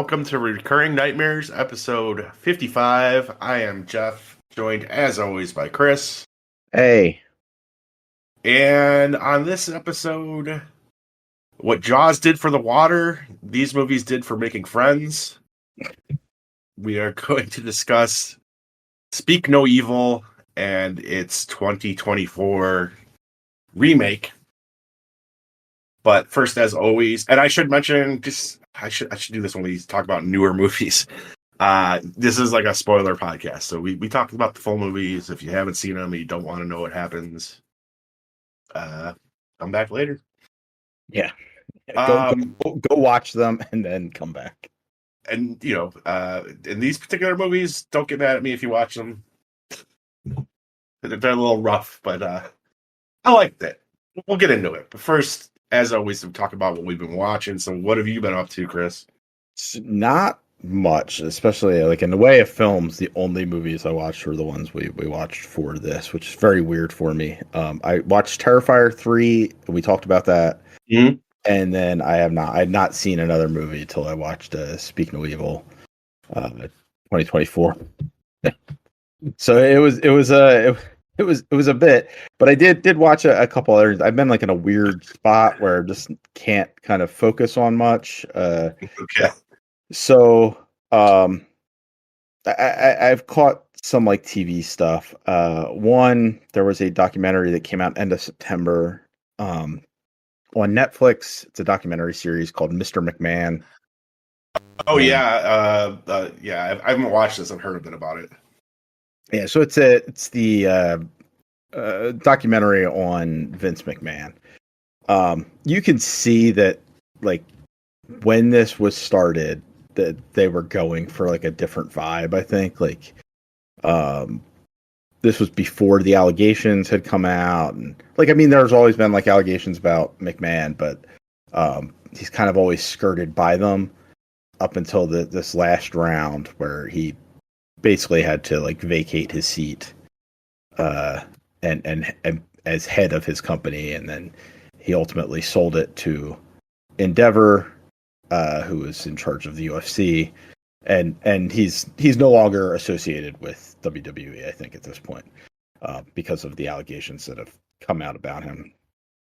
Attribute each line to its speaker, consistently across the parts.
Speaker 1: welcome to Recurring Nightmares, episode 55. I am Jeff, joined as always by Chris.
Speaker 2: Hey.
Speaker 1: And on this episode, what Jaws did for the water, these movies did for making friends. We are going to discuss Speak No Evil and its 2024 remake. But first, as always, and I should mention, I should do this when we talk about newer movies. This is like a spoiler podcast, so we talk about the full movies. If you haven't seen them and you don't want to know what happens, come back later.
Speaker 2: Yeah, go watch them and then come back.
Speaker 1: And in these particular movies, don't get mad at me if you watch them. They're a little rough, but I liked it. We'll get into it. But first, as always, we talk about what we've been watching. So what have you been up to, Chris?
Speaker 2: Not much, especially like in the way of films. The only movies I watched were the ones we watched for this, which is very weird for me. I watched Terrifier 3. We talked about that.
Speaker 1: Mm-hmm.
Speaker 2: And then I had not seen another movie until I watched Speak No Evil 2024. So it was a bit, but I did watch a couple others. I've been like in a weird spot where I just can't kind of focus on much.
Speaker 1: Okay.
Speaker 2: So I've caught some like TV stuff. One, there was a documentary that came out end of September on Netflix. It's a documentary series called Mr. McMahon.
Speaker 1: Oh yeah, yeah. I haven't watched this. I've heard a bit about it.
Speaker 2: Yeah, so it's the documentary on Vince McMahon. You can see that, like, when this was started, that they were going for like a different vibe. I think like this was before the allegations had come out, and like, I mean, there's always been like allegations about McMahon, but he's kind of always skirted by them up until this last round where he basically had to like vacate his seat and as head of his company, and then he ultimately sold it to Endeavor, who was in charge of the UFC, and he's no longer associated with WWE, I think, at this point, because of the allegations that have come out about him.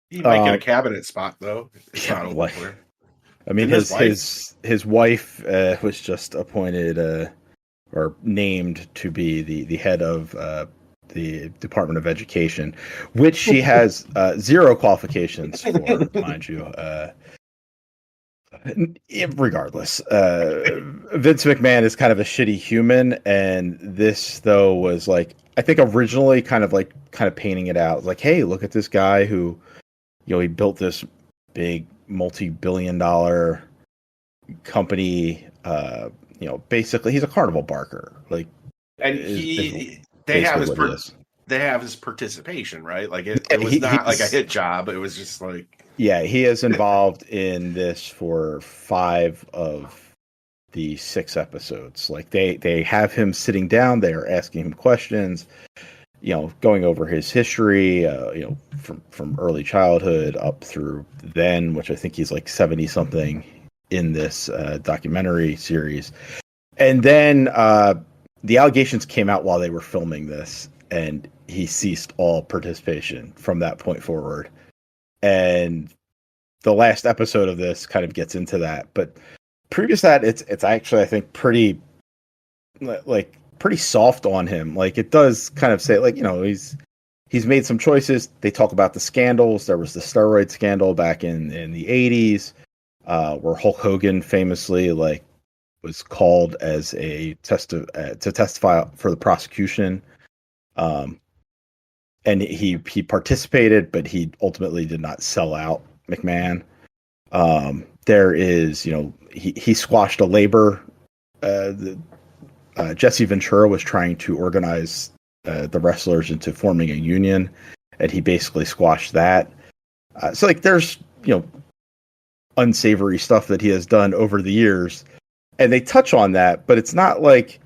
Speaker 1: He might get a cabinet spot though. It's not
Speaker 2: like,
Speaker 1: over.
Speaker 2: I mean, his wife was just appointed or named to be the head of the Department of Education, which she has zero qualifications for, mind you. Regardless, Vince McMahon is kind of a shitty human, and this though was like, I think originally kind of painting it out like, hey, look at this guy who, he built this big multi-billion-dollar company. Basically he's a carnival barker, like,
Speaker 1: and they have his participation, right? Like it was not like a hit job. It was just like,
Speaker 2: yeah, he is involved in this for 5 of the 6 episodes. Like they have him sitting down, they are asking him questions, going over his history, from early childhood up through then, which I think he's like 70 something in this documentary series. And then the allegations came out while they were filming this, and he ceased all participation from that point forward. And the last episode of this kind of gets into that, but previous to that, it's actually, I think, pretty soft on him. Like, it does kind of say, like, he's made some choices. They talk about the scandals. There was the steroid scandal back in the 80s, where Hulk Hogan famously was called as a to testify for the prosecution. And he participated, but he ultimately did not sell out McMahon. There is, he squashed a labor. Jesse Ventura was trying to organize the wrestlers into forming a union, and he basically squashed that. So like, there's, unsavory stuff that he has done over the years, and they touch on that, but it's not like,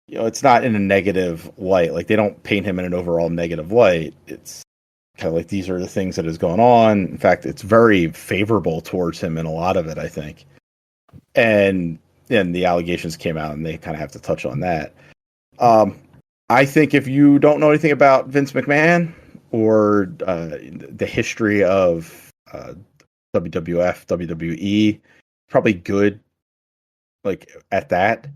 Speaker 2: it's not in a negative light. Like, they don't paint him in an overall negative light. It's kind of like, these are the things that is going on. In fact, it's very favorable towards him in a lot of it, I think. And and the allegations came out, and they kind of have to touch on that. I think if you don't know anything about Vince McMahon or the history of WWF, WWE, probably good like at that.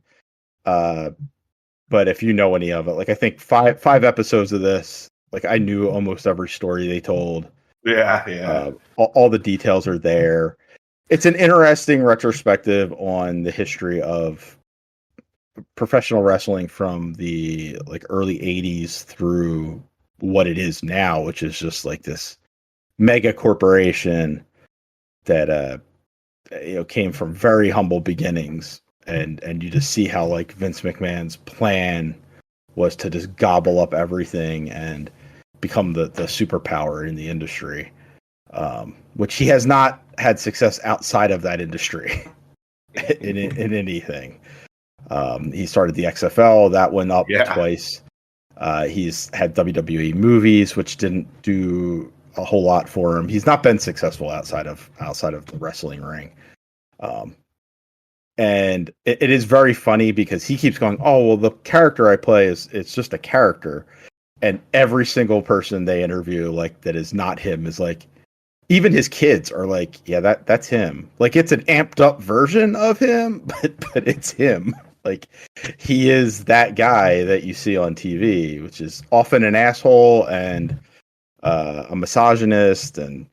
Speaker 2: But if you know any of it, like I think five episodes of this, like I knew almost every story they told.
Speaker 1: Yeah.
Speaker 2: All the details are there. It's an interesting retrospective on the history of professional wrestling from the like early 80s through what it is now, which is just like this mega corporation that came from very humble beginnings, and you just see how like Vince McMahon's plan was to just gobble up everything and become the superpower in the industry, which he has not had success outside of that industry in anything. He started the XFL, that went up twice. He's had WWE movies, which didn't do a whole lot for him. He's not been successful outside of the wrestling ring. And it is very funny because he keeps going, oh, well, the character I play it's just a character. And every single person they interview, like, that is not him is like, even his kids are like, yeah, that's him. Like, it's an amped up version of him, but it's him. Like, he is that guy that you see on TV, which is often an asshole and a misogynist, and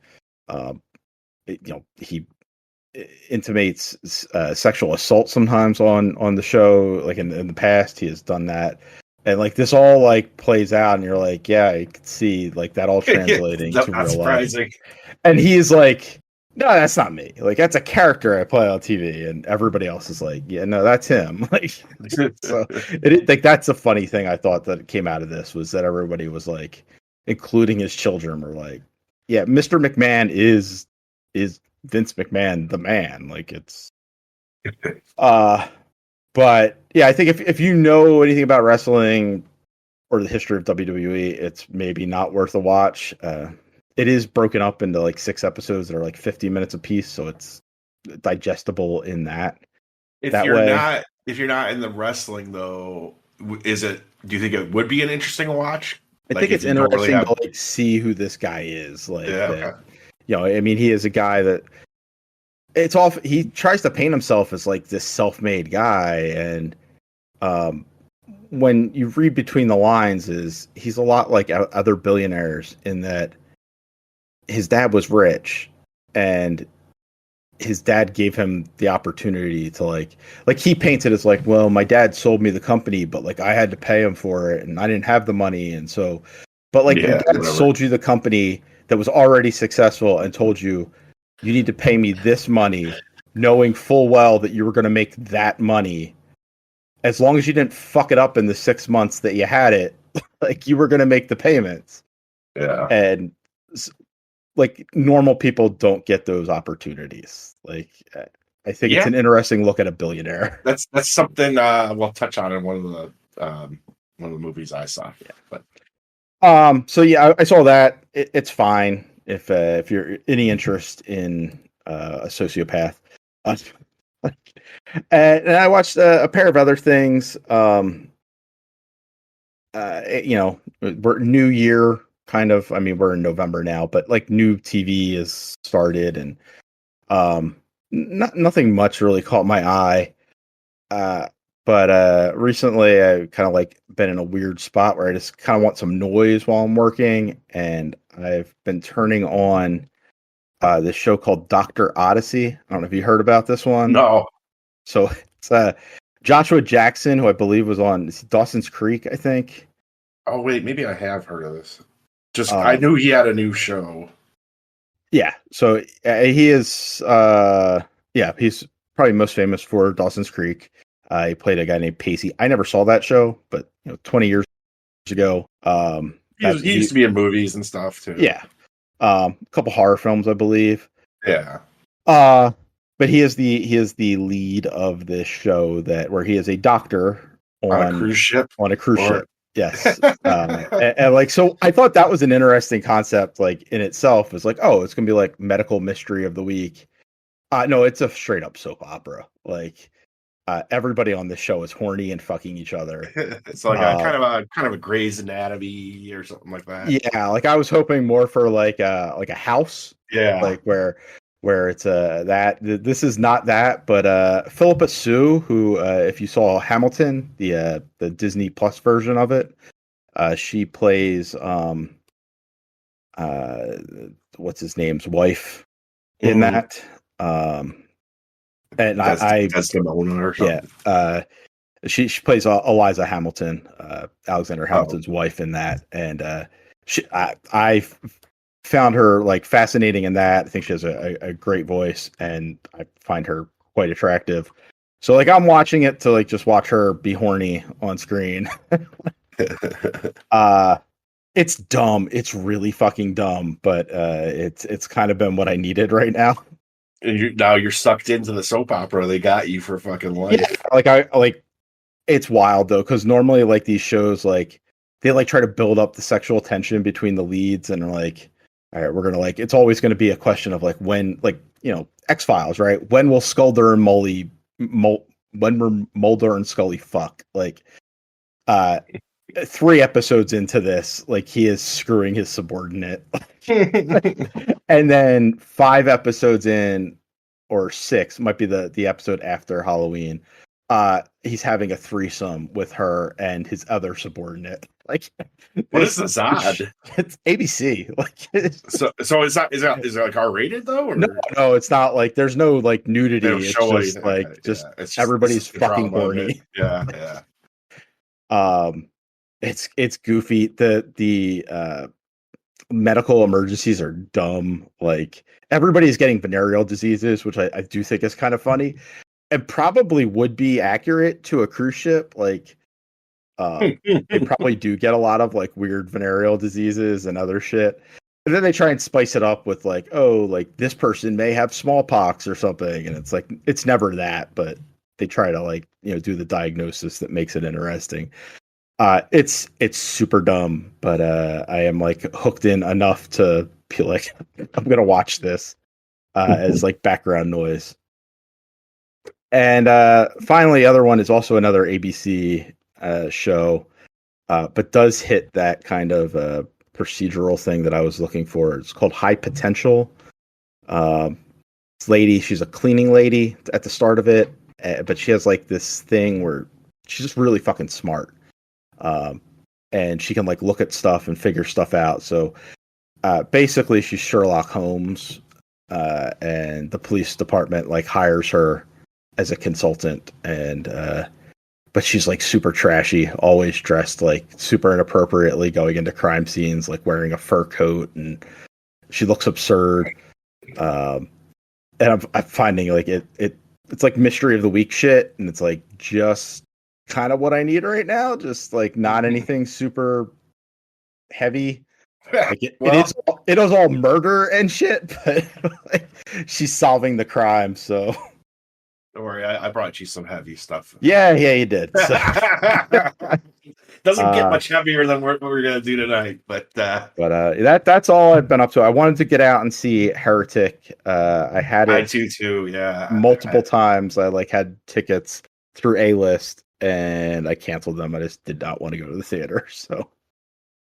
Speaker 2: he intimates sexual assault sometimes on the show. Like in the past, he has done that, and like this all like plays out, and you're like, yeah, you can see like that all translating to real surprising life. And he's like, no, that's not me. Like, that's a character I play on TV, and everybody else is like, yeah, no, that's him. Like, so like that's a funny thing I thought that came out of this was that everybody was like, including his children, were like, yeah, Mr. McMahon is Vince McMahon, the man. Like, it's, but yeah, I think if you know anything about wrestling or the history of WWE, it's maybe not worth a watch. It is broken up into like 6 episodes that are like 50 minutes apiece, so it's digestible in that.
Speaker 1: If you're not in the wrestling though, do you think it would be an interesting watch?
Speaker 2: I think it's interesting to like see who this guy is. Like, I mean, he is a guy that he tries to paint himself as like this self-made guy, and when you read between the lines, he's a lot like other billionaires in that his dad was rich, and his dad gave him the opportunity to like he paints it as like, well, my dad sold me the company, but like I had to pay him for it, and I didn't have the money, and so, but like your dad sold you the company that was already successful and told you need to pay me this money, knowing full well that you were going to make that money as long as you didn't fuck it up in the 6 months that you had it. Like, you were going to make the payments.
Speaker 1: Yeah,
Speaker 2: and like normal people don't get those opportunities. Like, I think it's an interesting look at a billionaire.
Speaker 1: That's something we'll touch on in one of the movies I saw. Yeah,
Speaker 2: but so yeah, I saw that. It's fine if you're any interest in a sociopath. And I watched a pair of other things. We're New Year. Kind of, I mean, we're in November now, but like new TV is started, and nothing much really caught my eye. But recently I kind of like been in a weird spot where I just kind of want some noise while I'm working, and I've been turning on this show called Dr. Odyssey. I don't know if you heard about this one.
Speaker 1: No.
Speaker 2: So it's Joshua Jackson, who I believe was on Dawson's Creek, I think.
Speaker 1: Oh wait, maybe I have heard of this. I knew he had a new show.
Speaker 2: Yeah, so he is. He's probably most famous for Dawson's Creek. He played a guy named Pacey. I never saw that show, but 20 years ago,
Speaker 1: he used to be in movies and stuff too.
Speaker 2: Yeah, a couple horror films, I believe.
Speaker 1: Yeah.
Speaker 2: But he is the lead of this show where he is a doctor
Speaker 1: on a cruise ship.
Speaker 2: Yes. And like, so I thought that was an interesting concept, like in itself. It's like, oh, it's going to be like medical mystery of the week. No, it's a straight up soap opera. Like, everybody on this show is horny and fucking each other.
Speaker 1: It's like a kind of a Grey's Anatomy or something like that.
Speaker 2: Yeah, like I was hoping more for like a house.
Speaker 1: Yeah.
Speaker 2: Like where it's this is not that, but Philippa Sue, who if you saw Hamilton, the Disney Plus version of it, she plays what's his name's wife in that. And
Speaker 1: Desdemona or something.
Speaker 2: Yeah, she plays Eliza Hamilton, Alexander Hamilton's wife in that, and I found her like fascinating in that. I think she has a great voice, and I find her quite attractive. So like I'm watching it to like just watch her be horny on screen. It's dumb. It's really fucking dumb, but it's kind of been what I needed right now.
Speaker 1: And now you're sucked into the soap opera. They got you for fucking life.
Speaker 2: Yeah, it's wild though, because normally like these shows like they like try to build up the sexual tension between the leads and are like, all right, we're gonna like it's always gonna be a question of like when like X-Files, right? When will Mulder and Scully fuck? Like 3 episodes into this, like he is screwing his subordinate. And then 5 episodes in, or 6 might be the episode after Halloween, he's having a threesome with her and his other subordinate. Like,
Speaker 1: what is this odd?
Speaker 2: It's ABC. Like,
Speaker 1: so is it like R-rated though? Or?
Speaker 2: No, it's not like there's no like nudity. It's just like it's everybody's fucking horny.
Speaker 1: Yeah.
Speaker 2: It's goofy. The medical emergencies are dumb. Like everybody's getting venereal diseases, which I do think is kind of funny and probably would be accurate to a cruise ship. Like they probably do get a lot of like weird venereal diseases and other shit. And then they try and spice it up with like, oh, like this person may have smallpox or something. And it's like, it's never that, but they try to like, do the diagnosis that makes it interesting. It's super dumb, but I am like hooked in enough to be like, I'm going to watch this as like background noise. And finally, the other one is also another ABC show, but does hit that kind of procedural thing that I was looking for. It's called High Potential. This lady, she's a cleaning lady at the start of it, but she has like this thing where she's just really fucking smart. And she can like look at stuff and figure stuff out. So basically she's Sherlock Holmes, and the police department like hires her as a consultant, and but she's like super trashy, always dressed like super inappropriately, going into crime scenes, like wearing a fur coat, and she looks absurd. And I'm finding like it's like mystery of the week shit, and it's like just kind of what I need right now. Just like not anything super heavy. Like it is all murder and shit, but like, she's solving the crime. So
Speaker 1: don't worry, I brought you some heavy stuff.
Speaker 2: Yeah, you did. So.
Speaker 1: Doesn't get much heavier than what we're gonna do tonight, but
Speaker 2: that's all I've been up to. I wanted to get out and see Heretic. I had it.
Speaker 1: I too. Yeah,
Speaker 2: multiple times. I like had tickets through A-List, and I canceled them. I just did not want to go to the theater. So,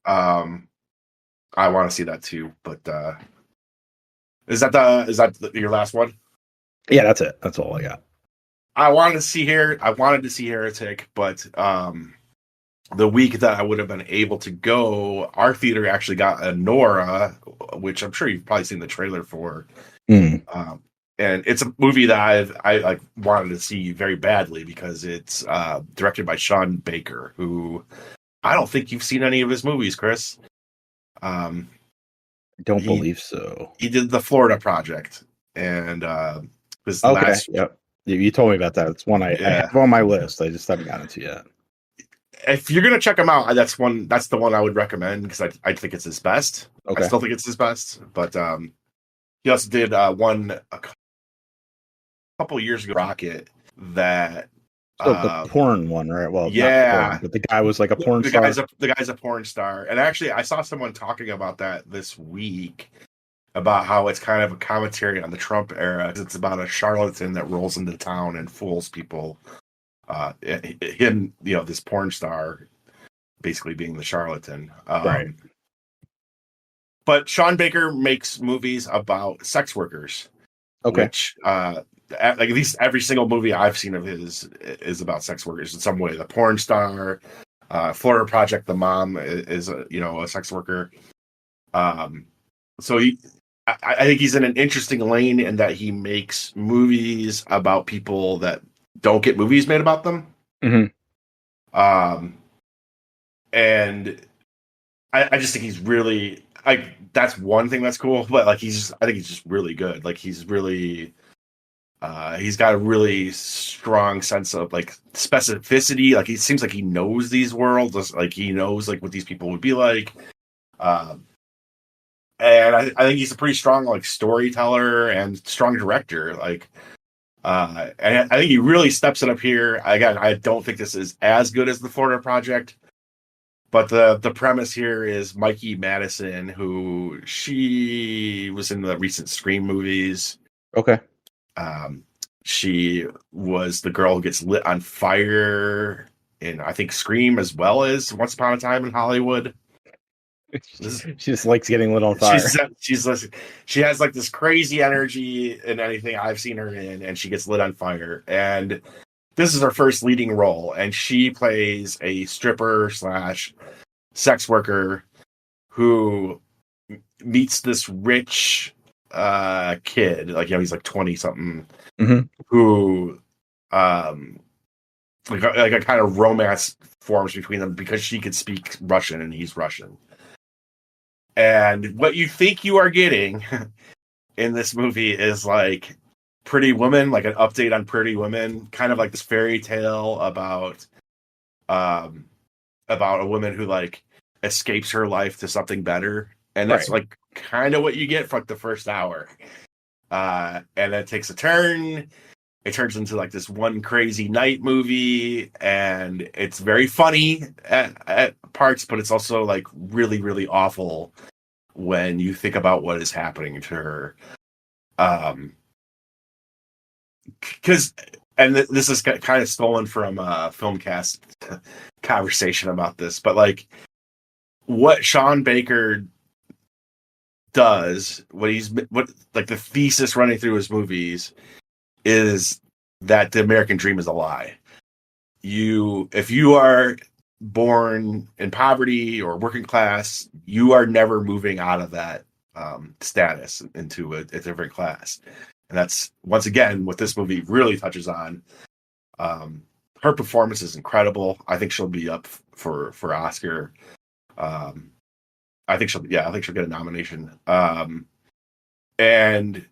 Speaker 1: I want to see that too. But is that your last one?
Speaker 2: Yeah, that's it. That's all I got.
Speaker 1: I wanted to see Heretic, but the week that I would have been able to go, our theater actually got a Nora, which I'm sure you've probably seen the trailer for. And it's a movie that I like wanted to see very badly because it's directed by Sean Baker, who I don't think you've seen any of his movies, Chris.
Speaker 2: I don't believe so.
Speaker 1: He did the Florida Project, and
Speaker 2: Yep. You told me about that. It's one I have on my list. I just haven't gotten to yet.
Speaker 1: If you're gonna check him out, that's the one I would recommend because I think it's his best.
Speaker 2: Okay.
Speaker 1: I still think it's his best, but he also did one a couple years ago, Rocket, that
Speaker 2: the porn one, right? Well,
Speaker 1: yeah,
Speaker 2: porn, but the guy was like a porn star.
Speaker 1: The guy's a porn star, and actually, I saw someone talking about that this week. about how it's kind of a commentary on the Trump era. It's about a charlatan that rolls into town and fools people. Him, this porn star basically being the charlatan.
Speaker 2: Right.
Speaker 1: But Sean Baker makes movies about sex workers, which at least every single movie I've seen of his is about sex workers in some way. The porn star, Florida Project, the mom is a sex worker. So I think he's in an interesting lane in that he makes movies about people that don't get movies made about them.
Speaker 2: Mm-hmm.
Speaker 1: And I just think he's really that's one thing that's cool, but I think he's just really good. He's really he's got a really strong sense of specificity. He seems like he knows these worlds, he knows what these people would be like. And I think he's a pretty strong storyteller and strong director. And I think he really steps it up here. Again, I don't think this is as good as the Florida Project, but the premise here is Mikey Madison, who she was in the recent Scream movies.
Speaker 2: Okay.
Speaker 1: She was the girl who gets lit on fire in, I think, Scream as well as Once Upon a Time in Hollywood.
Speaker 2: She just likes getting lit on fire.
Speaker 1: She has this crazy energy in anything I've seen her in, and she gets lit on fire. And this is her first leading role, and she plays a stripper / sex worker who meets this rich kid, he's 20 something,
Speaker 2: mm-hmm.
Speaker 1: who a kind of romance forms between them because she could speak Russian and he's Russian. And what you think you are getting in this movie is Pretty Woman, an update on Pretty Woman, kind of this fairy tale about a woman who escapes her life to something better. And that's kind of what you get for the first hour. And then it takes a turn. It turns into this one crazy night movie, and it's very funny at parts, but it's also really, really awful when you think about what is happening to her. Because, and this is kind of stolen from a Filmcast conversation about this, but what Sean Baker does, what the thesis running through his movies is that the American dream is a lie. If you are born in poverty or working class, you are never moving out of that status into a different class. And that's, once again, what this movie really touches on. Her performance is incredible. I think she'll be up for Oscar. I think she'll get a nomination. And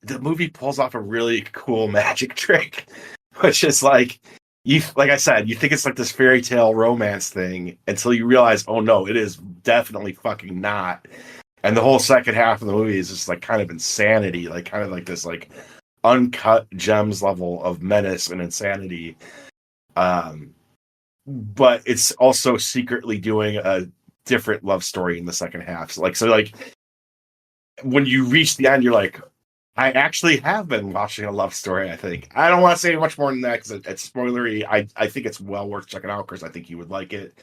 Speaker 1: the movie pulls off a really cool magic trick, which is like I said, you think it's this fairy tale romance thing until you realize, oh no, it is definitely fucking not. And the whole second half of the movie is just kind of insanity, kind of this uncut gems level of menace and insanity. But it's also secretly doing a different love story in the second half. So when you reach the end, you're like, I actually have been watching a love story, I think. I don't want to say much more than that because it's spoilery. I think it's well worth checking out because I think you would like it.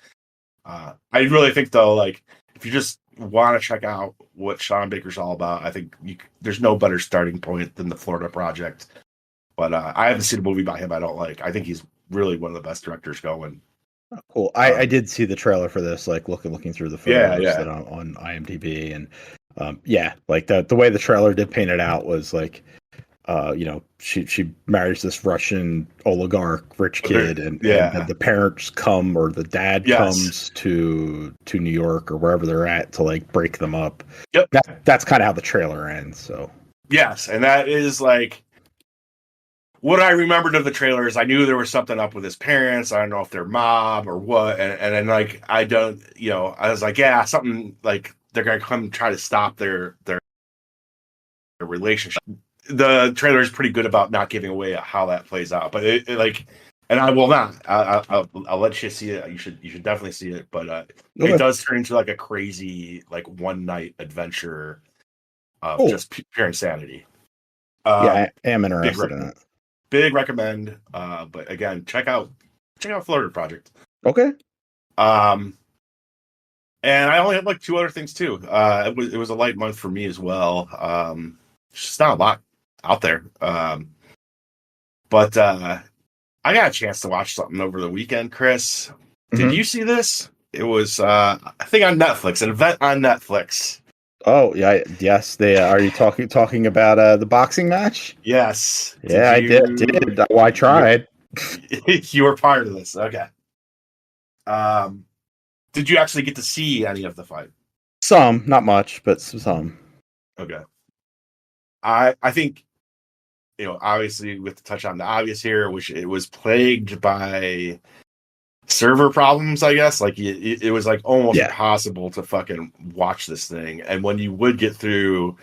Speaker 1: I really think, though, if you just want to check out what Sean Baker's all about, I think there's no better starting point than the Florida Project. But I haven't seen a movie by him I don't like. I think he's really one of the best directors going.
Speaker 2: Oh, cool. I did see the trailer for this, looking through the photos that on IMDb, and the way the trailer did paint it out was she marries this Russian oligarch rich kid, and the parents come, or the dad comes to New York or wherever they're at to break them up.
Speaker 1: Yep,
Speaker 2: that's kind of how the trailer ends. So
Speaker 1: yes, and that is what I remembered of the trailer is I knew there was something up with his parents. I don't know if they're mob or what. And then I don't, I was something they're going to come try to stop their relationship. The trailer is pretty good about not giving away how that plays out, but and I will not, I'll let you see it. You should definitely see it. But it does turn into a crazy, one night adventure of
Speaker 2: Cool.
Speaker 1: just pure insanity.
Speaker 2: Yeah, I am interested in it.
Speaker 1: Big recommend. But again, check out Florida Project.
Speaker 2: Okay.
Speaker 1: And I only have like 2 other things too. It was a light month for me as well. It's just not a lot out there. But I got a chance to watch something over the weekend, Chris. Did you see this? It was I think on Netflix, an event on Netflix.
Speaker 2: Oh yeah, yes. They are you talking about the boxing match?
Speaker 1: Yes.
Speaker 2: Yeah, I did. Well, I tried.
Speaker 1: You were part of this. Okay. Did you actually get to see any of the fight?
Speaker 2: Some, not much, but some.
Speaker 1: Okay. I think, obviously with the touch on the obvious here, which it was plagued by server problems, I guess. Like it was like almost impossible to fucking watch this thing. And when you would get through,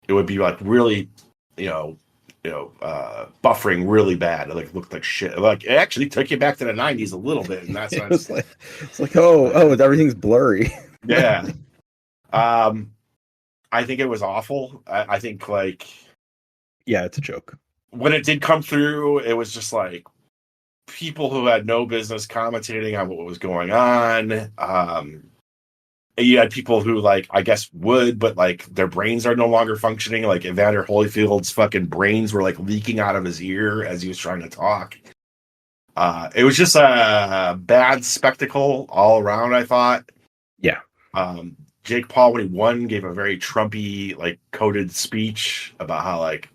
Speaker 1: it would be like really, buffering really bad. It like looked like shit. Like it actually took you back to the 90s a little bit in that sense.
Speaker 2: It's like oh, everything's blurry.
Speaker 1: Yeah. I think it was awful. I think like,
Speaker 2: yeah, it's a joke.
Speaker 1: When it did come through, it was just like people who had no business commentating on what was going on. You had people who like, I guess would, but like their brains are no longer functioning. Like Evander Holyfield's fucking brains were like leaking out of his ear as he was trying to talk. It was just a bad spectacle all around, I thought.
Speaker 2: Yeah.
Speaker 1: Jake Paul, when he won, gave a very Trumpy, like coded speech about how like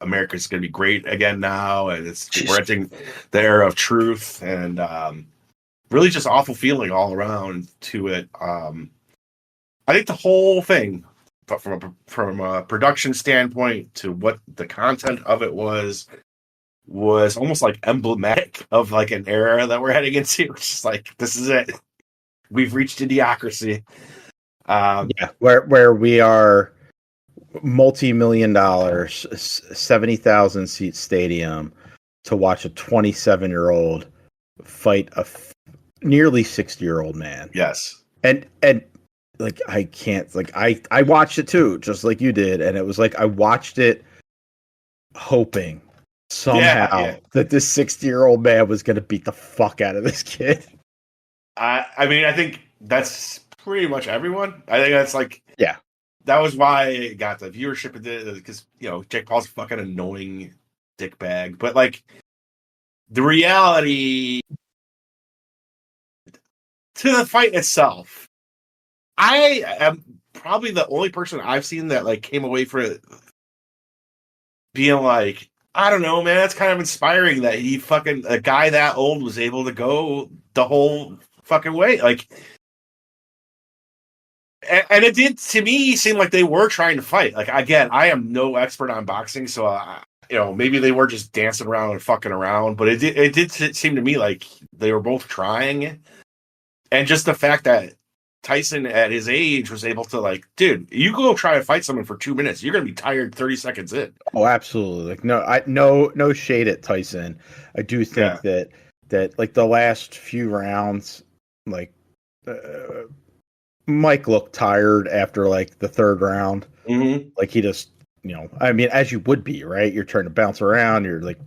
Speaker 1: America's going to be great again now, and we're entering the era of truth, and really just awful feeling all around to it. I think the whole thing, but from a production standpoint to what the content of it was almost like emblematic of like an era that we're heading into. It's just like, this is it. We've reached idiocracy.
Speaker 2: Where we are multi-million-dollar, 70,000 seat stadium to watch a 27-year-old fight a nearly 60-year-old man.
Speaker 1: Yes.
Speaker 2: And like I can't, like I watched it too, just like you did, and it was like I watched it hoping somehow that this 60-year-old man was going to beat the fuck out of this kid.
Speaker 1: I mean, I think that's pretty much everyone. I think that's like,
Speaker 2: yeah,
Speaker 1: that was why it got the viewership it did, because Jake Paul's a fucking annoying dickbag. But like the reality to the fight itself, I am probably the only person I've seen that like came away from it being like, I don't know, man, that's kind of inspiring that a guy that old was able to go the whole fucking way. Like, and it did to me seem like they were trying to fight. Like, again, I am no expert on boxing, so maybe they were just dancing around and fucking around, but it did seem to me like they were both trying. And just the fact that Tyson at his age was able to like, dude, you go try to fight someone for 2 minutes, you're gonna be tired 30 seconds in.
Speaker 2: Oh, absolutely. Like no shade at Tyson. I do think that like the last few rounds, like Mike looked tired after like the third round.
Speaker 1: Mm-hmm.
Speaker 2: Like he just, I mean, as you would be, right? You're trying to bounce around. You're like,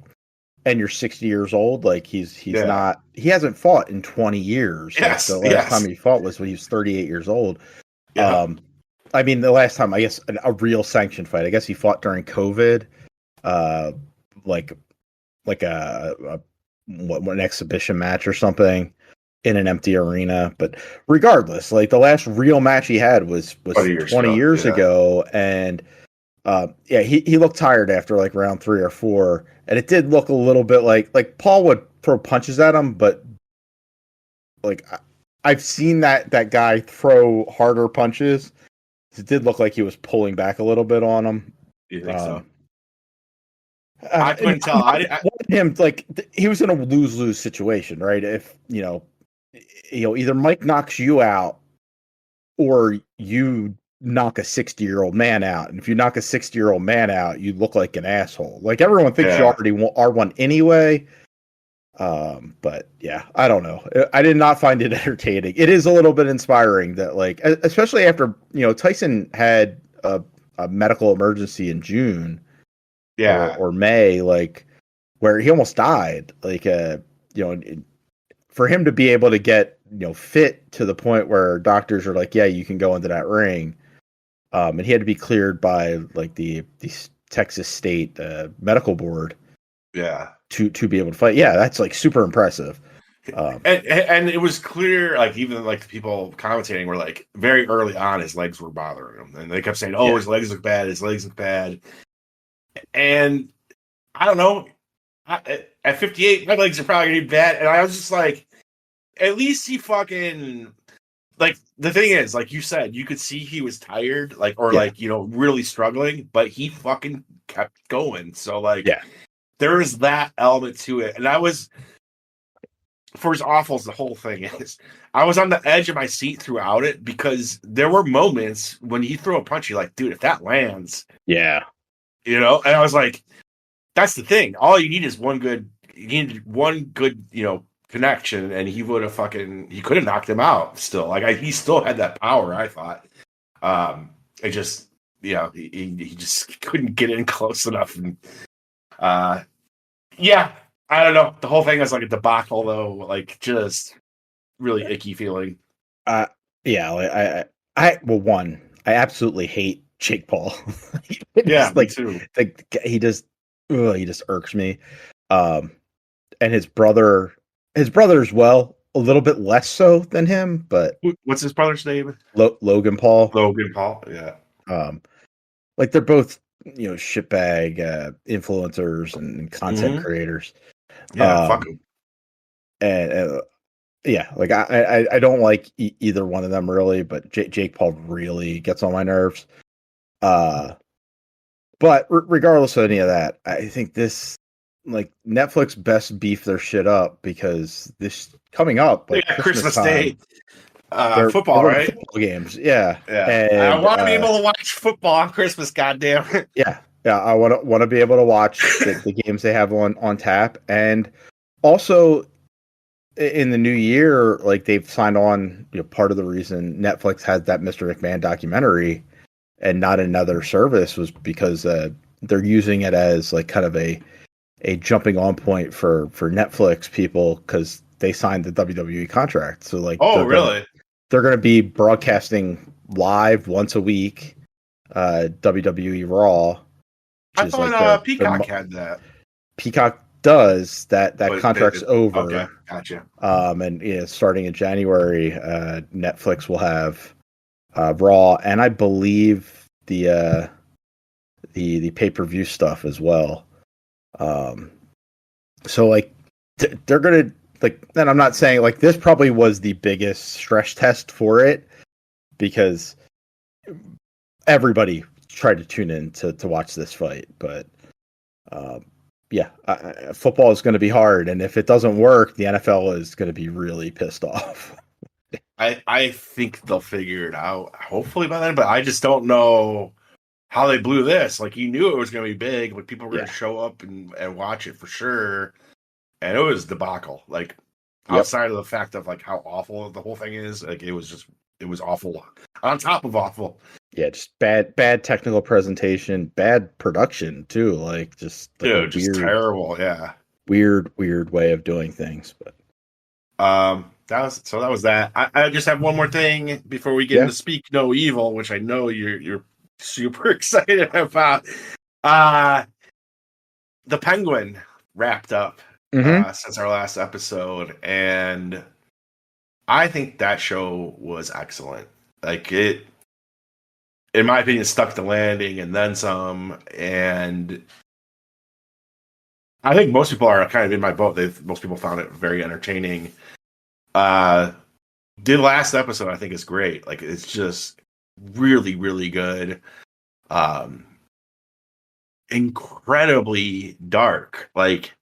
Speaker 2: and you're 60 years old. Like he's not. He hasn't fought in 20 years.
Speaker 1: Yes,
Speaker 2: like the last time he fought was when he was 38 years old.
Speaker 1: Yeah.
Speaker 2: I mean, the last time I guess a real sanctioned fight. I guess he fought during COVID. Like an exhibition match or something in an empty arena. But regardless, like the last real match he had was 20 years ago, and he looked tired after like round 3 or 4, and it did look a little bit like Paul would throw punches at him, but like I've seen that guy throw harder punches. It did look like he was pulling back a little bit on him.
Speaker 1: You think so?
Speaker 2: I couldn't tell. I him like he was in a lose-lose situation, right? If either Mike knocks you out or you knock a 60-year-old man out, and if you knock a 60-year-old man out, you look like an asshole. Like everyone thinks you already are one anyway. But yeah, I don't know. I did not find it entertaining. It is a little bit inspiring that, like, especially after Tyson had a a medical emergency in June
Speaker 1: Yeah.
Speaker 2: or May, like where he almost died. Like, for him to be able to get, fit to the point where doctors are like, yeah, you can go into that ring. And he had to be cleared by like the Texas State Medical Board.
Speaker 1: Yeah.
Speaker 2: To be able to fight. Yeah, that's like super impressive.
Speaker 1: And it was clear, like even like the people commentating were like very early on his legs were bothering him, and they kept saying, "Oh, his legs look bad. His legs look bad." And I don't know. At 58, my legs are probably gonna be bad, and I was just like, at least he fucking like. The thing is, like you said, you could see he was tired, like like really struggling, but he fucking kept going. So like, there is that element to it, and I was. For as awful as the whole thing is, I was on the edge of my seat throughout it because there were moments when he threw a punch, you're like, dude, if that lands, and I was like, that's the thing. All you need is one good connection, and he would have he could have knocked him out still. Like he still had that power, I thought. It just, he just couldn't get in close enough. And, I don't know. The whole thing was like a debacle, though. Like, just really icky feeling.
Speaker 2: I absolutely hate Jake Paul.
Speaker 1: Me too.
Speaker 2: He just irks me. And his brother as well, a little bit less so than him. But
Speaker 1: what's his brother's name?
Speaker 2: Logan Paul.
Speaker 1: Logan Paul. Yeah.
Speaker 2: Like they're both shitbag influencers and content creators.
Speaker 1: Yeah, fuck him.
Speaker 2: And like I don't like either one of them really, but Jake Paul really gets on my nerves. But regardless of any of that, I think this, like, Netflix best beef their shit up, because this coming up, like
Speaker 1: Christmas
Speaker 2: time,
Speaker 1: Day, football, right?
Speaker 2: Football games, yeah.
Speaker 1: And, I want to be able to watch football on Christmas. Goddamn it.
Speaker 2: Yeah. I want to be able to watch the games they have on tap, and also in the new year, like they've signed on. Part of the reason Netflix had that Mr. McMahon documentary and not another service was because they're using it as like kind of a jumping on point for Netflix people, because they signed the WWE contract. So like, they're going to be broadcasting live once a week, WWE Raw.
Speaker 1: I thought Peacock had that.
Speaker 2: Peacock does that. Contract's over.
Speaker 1: Okay, gotcha.
Speaker 2: And starting in January, Netflix will have Raw, and I believe the pay-per-view stuff as well. So like they're gonna, like, and I'm not saying like this probably was the biggest stress test for it, because everybody tried to tune in to watch this fight, but football is going to be hard, and if it doesn't work, the NFL is going to be really pissed off.
Speaker 1: I think they'll figure it out, hopefully by then, but I just don't know how they blew this. Like, you knew it was going to be big, like people were going to show up and watch it for sure, and it was debacle. Like, outside of the fact of like how awful the whole thing is, like it was awful on top of awful. Yeah,
Speaker 2: just bad technical presentation, bad production too. Like, just like
Speaker 1: just terrible. Yeah,
Speaker 2: weird way of doing things. But
Speaker 1: that was that. I just have one more thing before we get into Speak No Evil, which I know you're super excited about. The Penguin wrapped up since our last episode, and I think that show was excellent. Like, it, in my opinion, stuck the landing and then some. And I think most people are kind of in my boat. Most people found it very entertaining. The last episode, I think, is great. Like, it's just really, really good. Incredibly dark. Like,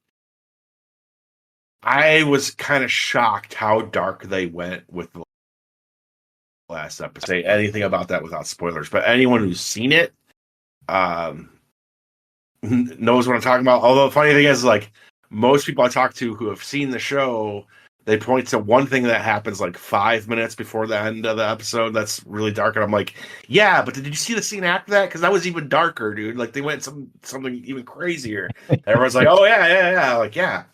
Speaker 1: I was kind of shocked how dark they went with the last episode. Say anything about that without spoilers, but anyone who's seen it knows what I'm talking about. Although the funny thing is, like, most people I talk to who have seen the show, they point to one thing that happens like 5 minutes before the end of the episode that's really dark, and I'm like, yeah, but did you see the scene after that? Because that was even darker, dude. Like they went something even crazier. Everyone's like, oh yeah, like yeah.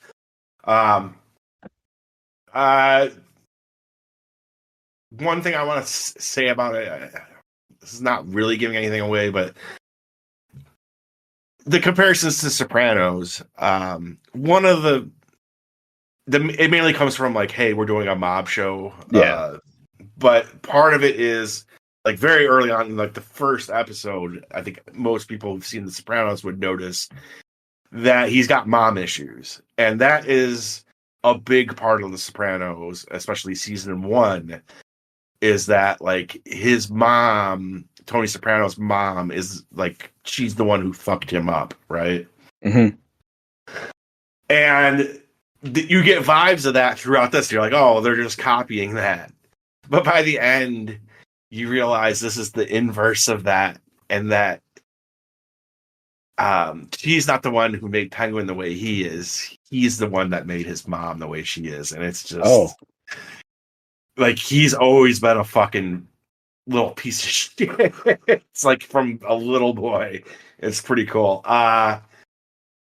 Speaker 1: One thing I want to say about it, this is not really giving anything away, but the comparisons to Sopranos, one of the it mainly comes from like, hey, we're doing a mob show.
Speaker 2: Yeah.
Speaker 1: But part of it is like very early on in like the first episode, I think most people who've seen The Sopranos would notice that he's got mom issues. And that is a big part of The Sopranos, especially season 1, is that like his mom, Tony Soprano's mom, is like, she's the one who fucked him up, right?
Speaker 2: Mm-hmm.
Speaker 1: And you get vibes of that throughout this. You're like, oh, they're just copying that. But by the end, you realize this is the inverse of that, and that she's not the one who made Penguin the way he is. He's the one that made his mom the way she is. And it's just like he's always been a fucking little piece of shit. It's like from a little boy. It's pretty cool.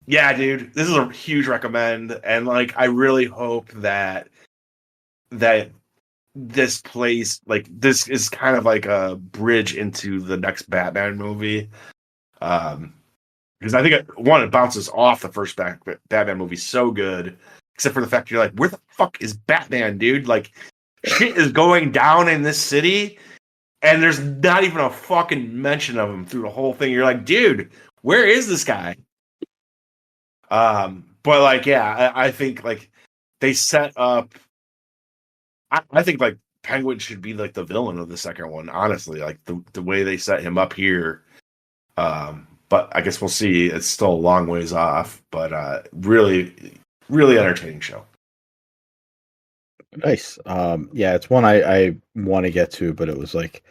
Speaker 1: Yeah, dude, this is a huge recommend, and like I really hope that this plays like this is kind of like a bridge into the next Batman movie, because I think it bounces off the first Batman movie so good, except for the fact you're like, where the fuck is Batman, dude? Like shit is going down in this city, and there's not even a fucking mention of him through the whole thing. You're like, dude, where is this guy? But like, yeah, I think like they set up. I think like Penguin should be like the villain of the second one. Honestly, like the way they set him up here. But I guess we'll see. It's still a long ways off. But really, really entertaining show.
Speaker 2: Nice. Yeah, it's one I want to get to, but it was like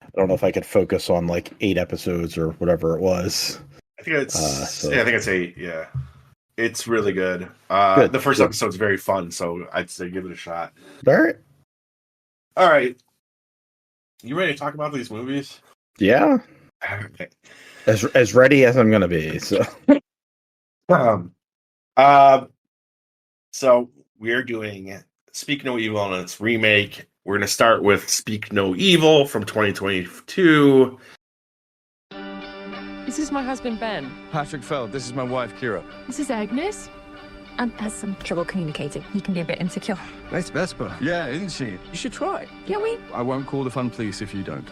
Speaker 2: I don't know if I could focus on like 8 episodes or whatever it was.
Speaker 1: I think it's
Speaker 2: so.
Speaker 1: I think it's 8. Yeah. It's really good. The first episode's very fun, so I'd say give it a shot.
Speaker 2: All
Speaker 1: right. You ready to talk about these movies?
Speaker 2: Yeah.
Speaker 1: Okay.
Speaker 2: As ready as I'm gonna be. So.
Speaker 1: So we're doing Speak No Evil and its remake. We're gonna start with Speak No Evil from 2022.
Speaker 3: This is my husband, Ben.
Speaker 4: Patrick Feld, this is my wife, Kira.
Speaker 3: This is Agnes.
Speaker 5: Has some trouble communicating. He can be a bit insecure.
Speaker 4: Nice Vespa. Yeah, isn't she? You should try.
Speaker 5: Can we?
Speaker 4: I won't call the fun police if you don't.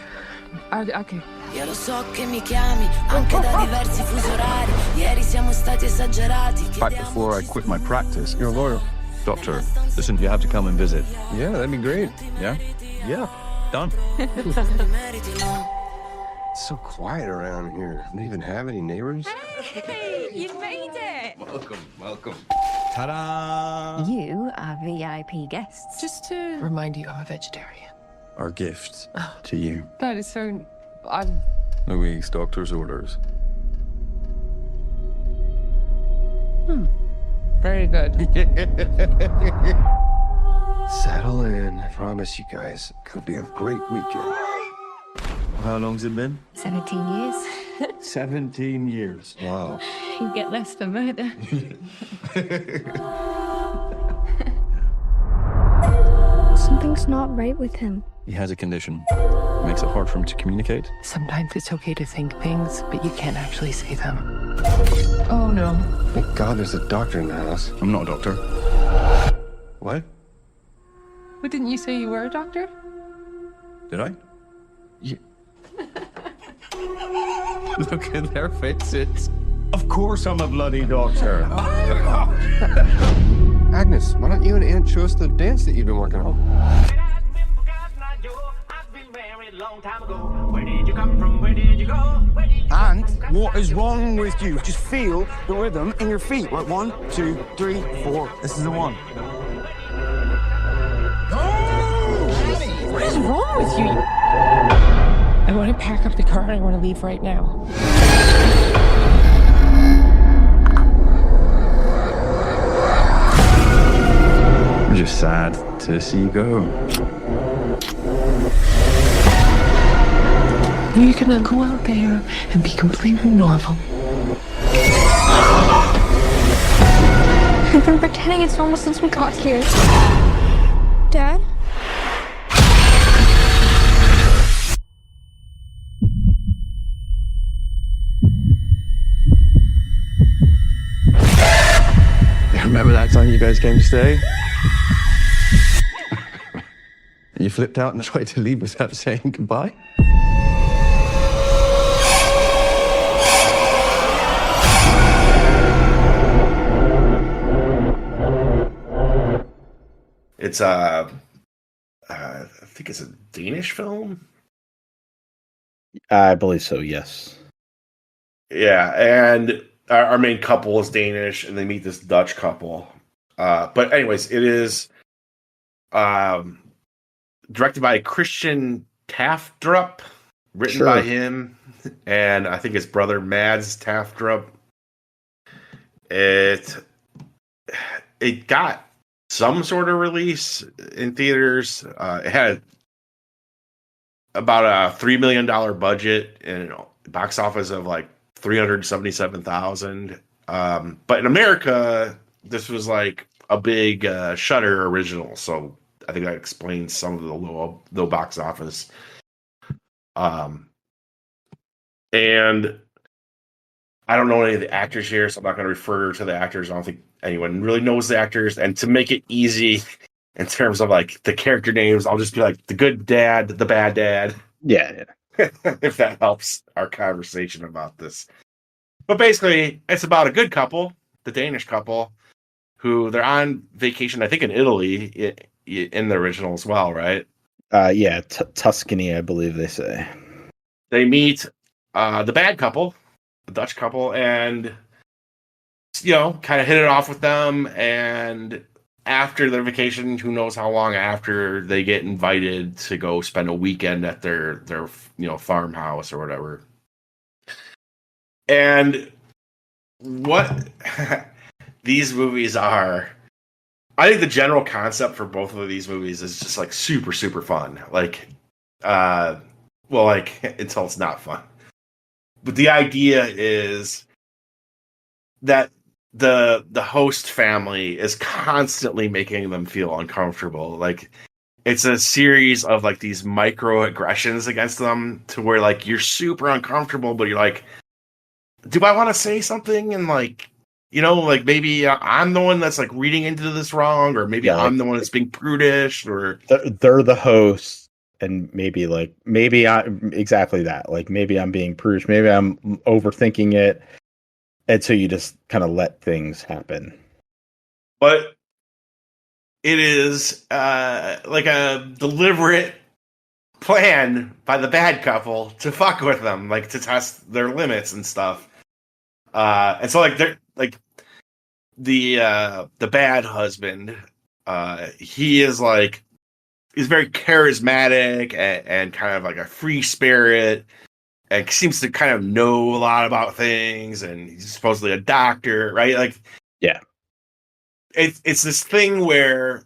Speaker 3: Okay.
Speaker 6: Io lo so che mi chiami anche da diversi fusi orari. Ieri siamo stati esagerati.
Speaker 4: Back before I quit my practice. You're a lawyer. Doctor, listen, you have to come and visit. Yeah, that'd be great. Yeah? Yeah. Done.
Speaker 7: It's so quiet around here. Don't even have any neighbors.
Speaker 5: Hey, you made it!
Speaker 7: Welcome.
Speaker 4: Ta-da!
Speaker 5: You are VIP guests.
Speaker 3: Just to remind you, I'm a vegetarian.
Speaker 7: Our gift to you.
Speaker 3: That is so...
Speaker 4: Louise, doctor's orders.
Speaker 3: Very good.
Speaker 7: Settle in. I promise you guys, it could be a great weekend.
Speaker 4: How long's it been?
Speaker 5: 17 years.
Speaker 7: 17 years. Wow.
Speaker 5: You get less for murder.
Speaker 8: Something's not right with him.
Speaker 4: He has a condition. It makes it hard for him to communicate.
Speaker 3: Sometimes it's okay to think things, but you can't actually say them. Oh, no.
Speaker 7: Thank God there's a doctor in the house.
Speaker 4: I'm not a doctor.
Speaker 7: What?
Speaker 3: But didn't you say you were a doctor?
Speaker 4: Did I?
Speaker 7: Yeah.
Speaker 4: Look at their faces. Of course I'm a bloody doctor.
Speaker 7: Agnes, why don't you and Aunt show us the dance that you've been working on?
Speaker 9: And what is wrong with you? Just feel the rhythm in your feet. Right, 1, 2, 3, 4. This is the one.
Speaker 3: What is wrong with you? I want to pack up the car and I want to leave right now.
Speaker 4: We're just sad to see you go.
Speaker 3: You're gonna go out there and be completely normal.
Speaker 8: I've been pretending it's normal since we got here. Dad?
Speaker 4: Remember that time you guys came to stay? You flipped out and tried to leave without saying goodbye?
Speaker 1: It's I think it's a Danish film.
Speaker 2: I believe so, yes.
Speaker 1: Yeah, and our main couple is Danish, and they meet this Dutch couple. But anyways, it is directed by Christian Taftrup, written by him, and I think his brother Mads Taftrup. It got some sort of release in theaters. It had about a $3 million budget and box office of like 377,000. But in America, this was like a big Shudder original, so I think that explains some of the low box office. And I don't know any of the actors here, so I'm not going to refer to the actors. I don't think anyone really knows the actors. And to make it easy in terms of like the character names, I'll just be like the good dad, the bad dad.
Speaker 2: Yeah.
Speaker 1: If that helps our conversation about this. But basically, it's about a good couple, the Danish couple, who they're on vacation, I think in Italy, in the original as well, right?
Speaker 2: Yeah, Tuscany, I believe they say.
Speaker 1: They meet the bad couple, the Dutch couple, and kind of hit it off with them. And after their vacation, who knows how long after, they get invited to go spend a weekend at their farmhouse or whatever. And what these movies are, I think the general concept for both of these movies is just like super, super fun. Like, until it's not fun. But the idea is that the host family is constantly making them feel uncomfortable. Like, it's a series of like these microaggressions against them to where like you're super uncomfortable, but you're like, do I want to say something? And like, maybe I'm the one that's like reading into this wrong, or maybe I'm the one that's being prudish, or
Speaker 2: they're the hosts. And maybe I exactly that. Like maybe I'm being prudish. Maybe I'm overthinking it. And so you just kind of let things happen.
Speaker 1: But it is like a deliberate plan by the bad couple to fuck with them, like to test their limits and stuff. And so like they're like the bad husband, he's very charismatic and kind of like a free spirit, and seems to kind of know a lot about things, and he's supposedly a doctor, right? Like,
Speaker 2: yeah,
Speaker 1: it's this thing where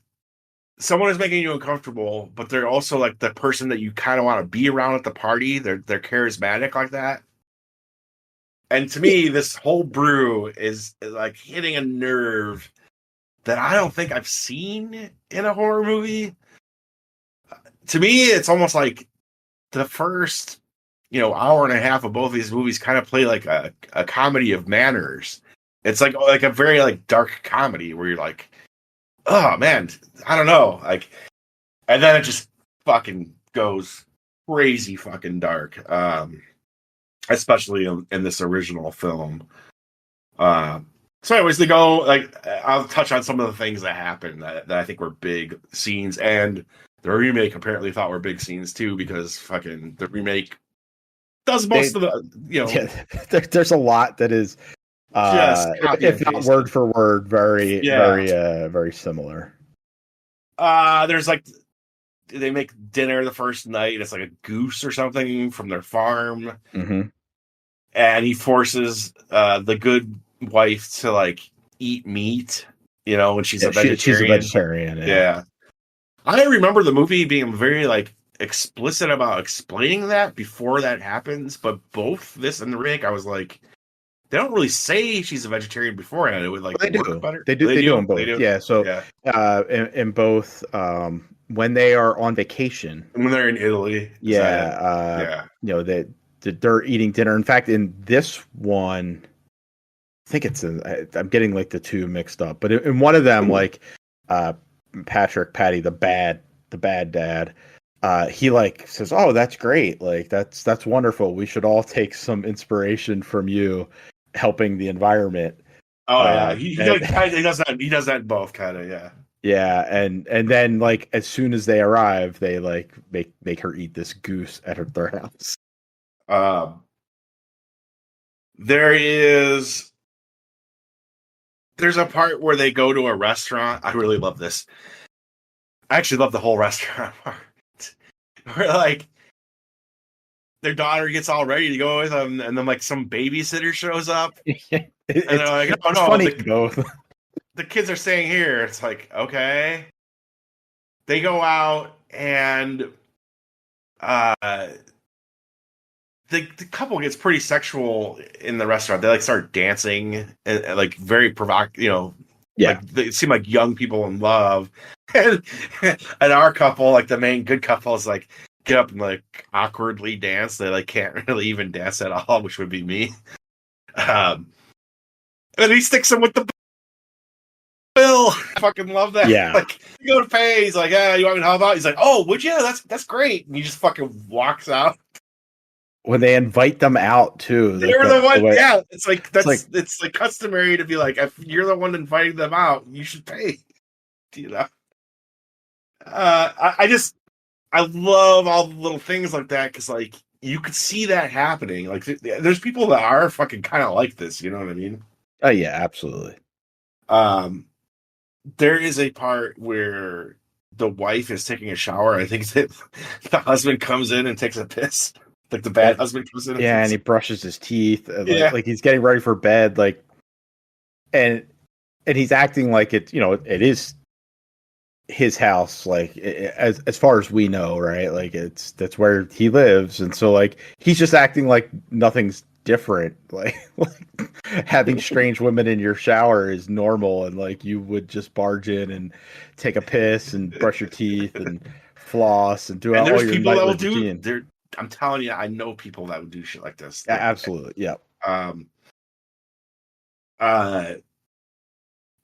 Speaker 1: someone is making you uncomfortable, but they're also like the person that you kind of want to be around at the party. They're charismatic like that. And to me, this whole brew is like hitting a nerve that I don't think I've seen in a horror movie. To me, it's almost like the first, hour and a half of both of these movies kind of play like a comedy of manners. It's like a very like dark comedy where you're like, oh man, I don't know. Like, and then it just fucking goes crazy fucking dark. Especially in this original film. So anyways, they go, like, I'll touch on some of the things that happened that I think were big scenes, and the remake apparently thought were big scenes too, because fucking the remake does most of the,
Speaker 2: Yeah, there's a lot that is, if not word for word, very similar.
Speaker 1: There's like, they make dinner the first night, and it's like a goose or something from their farm.
Speaker 2: Mm-hmm.
Speaker 1: And he forces the good wife to like eat meat, You know, when she's a
Speaker 2: Yeah,
Speaker 1: vegetarian.
Speaker 2: she's a vegetarian.
Speaker 1: Yeah. I remember the movie being very like explicit about explaining that before that happens, but both this and the remake, I was like, they don't really say she's a vegetarian beforehand. It would like
Speaker 2: They
Speaker 1: work
Speaker 2: do.
Speaker 1: better.
Speaker 2: They do in both.
Speaker 1: They do?
Speaker 2: Yeah. So
Speaker 1: Yeah.
Speaker 2: in both when they are on vacation.
Speaker 1: When they're in Italy.
Speaker 2: Yeah. You know, they're eating dinner. In fact, in this one, I think I'm getting like the two mixed up, but in one of them, like Patty, the bad dad, he like says, "Oh, that's great! Like that's wonderful. We should all take some inspiration from you, helping the environment."
Speaker 1: Oh yeah, he does that. He does that in both, kind of. Yeah.
Speaker 2: Yeah, and then like as soon as they arrive, they like make her eat this goose at their house.
Speaker 1: There's a part where they go to a restaurant. I really love this. I actually love the whole restaurant part. Where like their daughter gets all ready to go with them, and then like some babysitter shows up, and they're like, "Oh no,
Speaker 2: funny both."
Speaker 1: The kids are staying here." It's like, okay. They go out and the couple gets pretty sexual in the restaurant. They like start dancing and like very provocative, you know.
Speaker 2: Yeah,
Speaker 1: like, they seem like young people in love, and our couple, like the main good couple, is like get up and like awkwardly dance. They like can't really even dance at all, which would be me. And he sticks him with the bill. I fucking love that.
Speaker 2: Yeah,
Speaker 1: like you go to pay. He's like, "Yeah, you want me to help out?" He's like, "Oh, would you? That's great." And he just fucking walks out.
Speaker 2: When they invite them out too,
Speaker 1: they're the one. Yeah, it's like it's like customary to be like, if you're the one inviting them out, you should pay. You know, I love all the little things like that because like you could see that happening. Like there's people that are fucking kind of like this. You know what I mean?
Speaker 2: Oh yeah, absolutely.
Speaker 1: There is a part where the wife is taking a shower. I think that the husband comes in and takes a piss. Like the bad husband comes in.
Speaker 2: And he brushes his teeth. Like he's getting ready for bed. Like, and he's acting like it. You know, it is his house. Like as far as we know, right? Like that's where he lives, and so like he's just acting like nothing's different. Like having strange women in your shower is normal, and like you would just barge in and take a piss and brush your teeth and floss and do all your
Speaker 1: people that will
Speaker 2: routine.
Speaker 1: do. I'm telling you, I know people that would do shit like this.
Speaker 2: Yeah, absolutely. Yeah.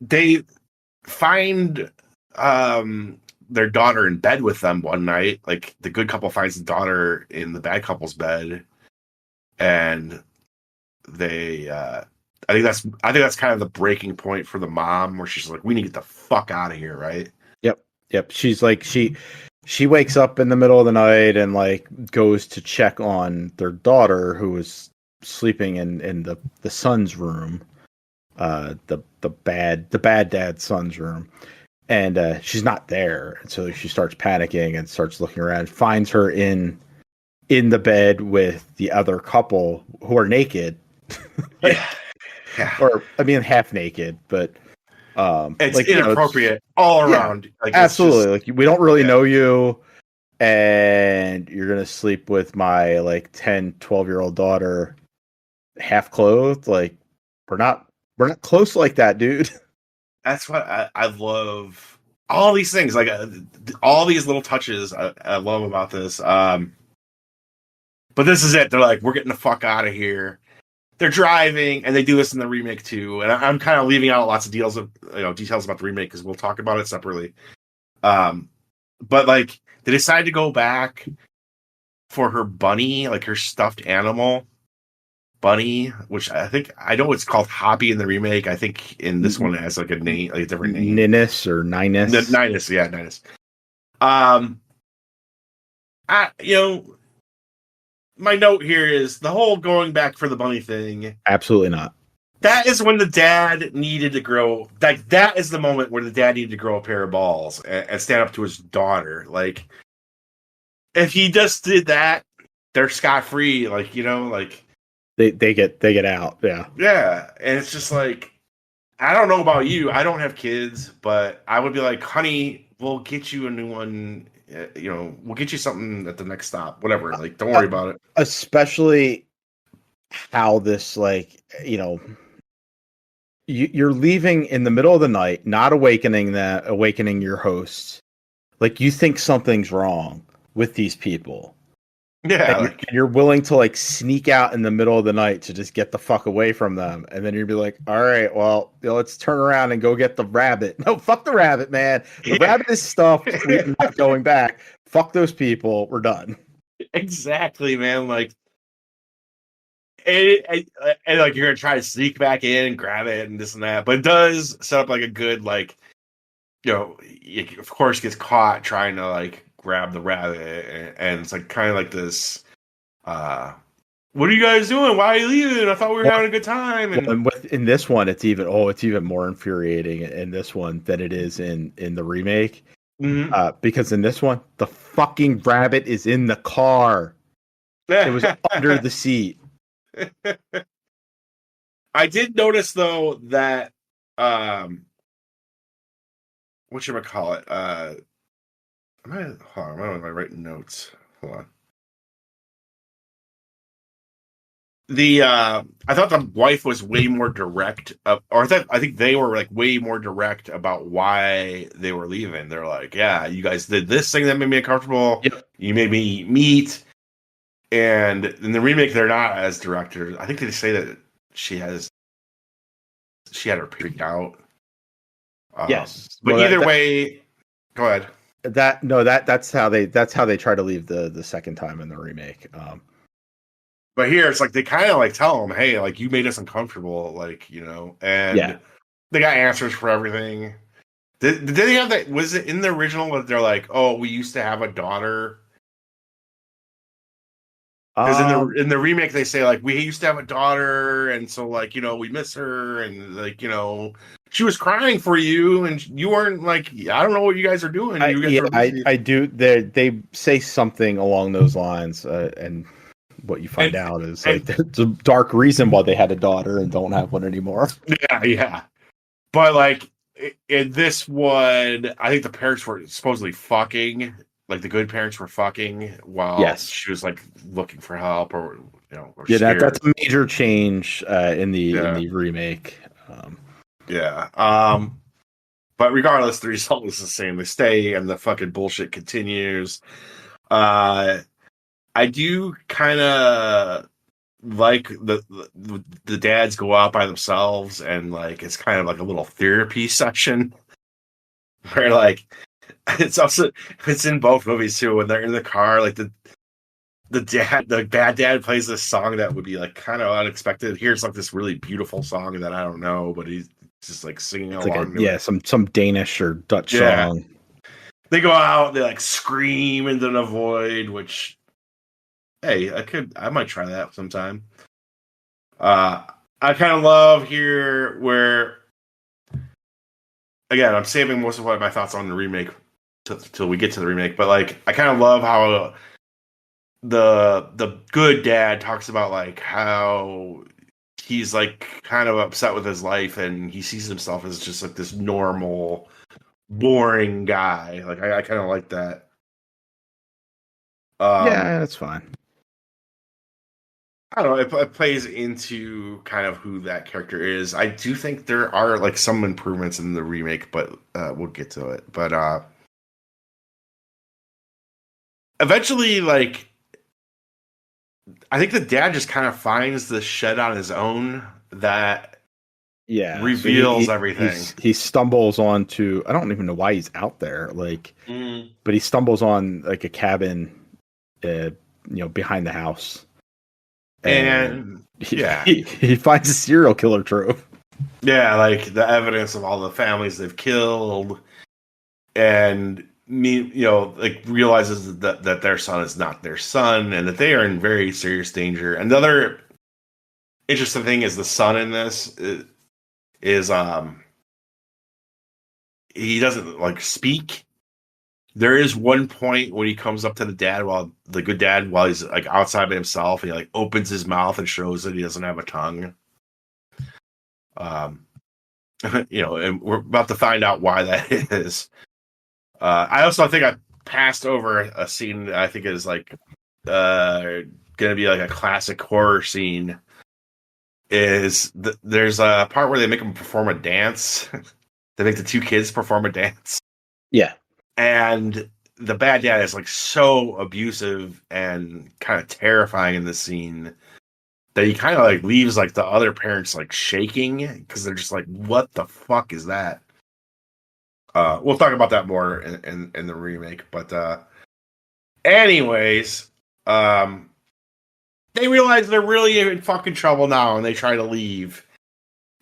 Speaker 1: They find their daughter in bed with them one night. Like the good couple finds the daughter in the bad couple's bed, and they I think that's kind of the breaking point for the mom, where she's like, "We need to get the fuck out of here," right?
Speaker 2: Yep. She's like she wakes up in the middle of the night and like goes to check on their daughter who is sleeping in the son's room, the bad dad's son's room, and she's not there. And so she starts panicking and starts looking around, finds her in the bed with the other couple who are naked.
Speaker 1: Yeah.
Speaker 2: Or I mean half naked, but
Speaker 1: it's
Speaker 2: like,
Speaker 1: inappropriate all around.
Speaker 2: Yeah,
Speaker 1: like
Speaker 2: absolutely. Like we don't really know you, and you're gonna sleep with my like 10, 12-year-old daughter half clothed. Like we're not close like that, dude.
Speaker 1: That's what I love. All these things, like all these little touches, I love about this. But this is it. They're like, we're getting the fuck out of here. They're driving, and they do this in the remake too. And I'm kind of leaving out lots of details about the remake because we'll talk about it separately. But like, they decide to go back for her bunny, like her stuffed animal bunny, which I know it's called Hobby in the remake. I think in this one it has like a name, like a different name,
Speaker 2: Ninus or Ninus.
Speaker 1: Ninus, yeah, Ninus. My note here is the whole going back for the bunny thing.
Speaker 2: Absolutely not.
Speaker 1: That is when the dad needed to grow. That is the moment where the dad needed to grow a pair of balls and stand up to his daughter. Like, if he just did that, they're scot-free. Like, like
Speaker 2: they get out. Yeah.
Speaker 1: Yeah, and it's just like I don't know about you. I don't have kids, but I would be like, honey, we'll get you a new one. We'll get you something at the next stop, whatever. Like, don't worry about it.
Speaker 2: Especially how this, like, you're leaving in the middle of the night, not awakening your hosts. Like, you think something's wrong with these people.
Speaker 1: Yeah.
Speaker 2: And you're willing to, like, sneak out in the middle of the night to just get the fuck away from them. And then you'd be like, all right, well, let's turn around and go get the rabbit. No, fuck the rabbit, man. The rabbit is stuffed. We're not going back. Fuck those people. We're done.
Speaker 1: Exactly, man. Like, and like, you're going to try to sneak back in and grab it and this and that. But it does set up, like, a good, like, it, of course, gets caught trying to, like, grab the rabbit, and it's like kind of like this what are you guys doing? Why are you leaving? I thought we were having a good time. And
Speaker 2: in this one, it's even more infuriating in this one than it is in the remake. Because in this one, the fucking rabbit is in the car. It was under the seat.
Speaker 1: I did notice though that whatchamacallit, am I writing notes? Hold on. I thought the wife was way more direct, I think they were like way more direct about why they were leaving. They're like, yeah, you guys did this thing that made me uncomfortable.
Speaker 2: Yep.
Speaker 1: You made me eat meat. And in the remake, they're not as direct. I think they say that she had her freaked out.
Speaker 2: Yes,
Speaker 1: but either way, go ahead.
Speaker 2: That's how they try to leave the second time in the remake.
Speaker 1: But here it's like they kind of like tell them, hey, like, you made us uncomfortable, like, and they got answers for everything. Did they have that? Was it in the original that they're like, oh, we used to have a daughter? Because in the remake they say, like, we used to have a daughter, and so, like, we miss her, and, like, she was crying for you, and you weren't, like, I don't know what you guys are doing.
Speaker 2: I do. They say something along those lines, and what you find out is, like, there's a dark reason why they had a daughter and don't have one anymore.
Speaker 1: Yeah. But, like, in this one, I think the parents were supposedly fucking. Like, the good parents were fucking while she was, like, looking for help or scared.
Speaker 2: That's a major change in the remake.
Speaker 1: But regardless, the result is the same. They stay and the fucking bullshit continues. I do kind of like the dads go out by themselves, and, like, it's kind of like a little therapy session where, like, it's in both movies too. When they're in the car, like, the bad dad plays this song that would be, like, kind of unexpected. Here's, like, this really beautiful song that I don't know, but he's just, like, singing along.
Speaker 2: Some Danish or Dutch song.
Speaker 1: They go out, they, like, scream into the void, which, hey, I might try that sometime. I kind of love here where, again, I'm saving most of my thoughts on the remake till we get to the remake, but, like, I kind of love how the good dad talks about, like, how he's, like, kind of upset with his life, and he sees himself as just, like, this normal, boring guy. Like, I kind of like that.
Speaker 2: That's fine.
Speaker 1: I don't know. It plays into kind of who that character is. I do think there are, like, some improvements in the remake, but we'll get to it. But eventually, like, I think the dad just kind of finds the shed on his own that reveals everything.
Speaker 2: He stumbles onto, I don't even know why he's out there, like, but he stumbles on, like, a cabin, behind the house.
Speaker 1: And
Speaker 2: he finds a serial killer trove.
Speaker 1: Yeah, like, the evidence of all the families they've killed, and like, realizes that their son is not their son, and that they are in very serious danger. And the other interesting thing is the son in this is he doesn't, like, speak. There is one point when he comes up to the good dad, while he's, like, outside by himself, and he, like, opens his mouth and shows that he doesn't have a tongue. and we're about to find out why that is. I also think I passed over a scene that I think is like going to be like a classic horror scene. There's a part where they make them perform a dance. They make the two kids perform a dance.
Speaker 2: Yeah.
Speaker 1: And the bad dad is like so abusive and kind of terrifying in this scene that he kind of like leaves like the other parents like shaking because they're just like, what the fuck is that? We'll talk about that more in the remake, but anyways, they realize they're really in fucking trouble now and they try to leave.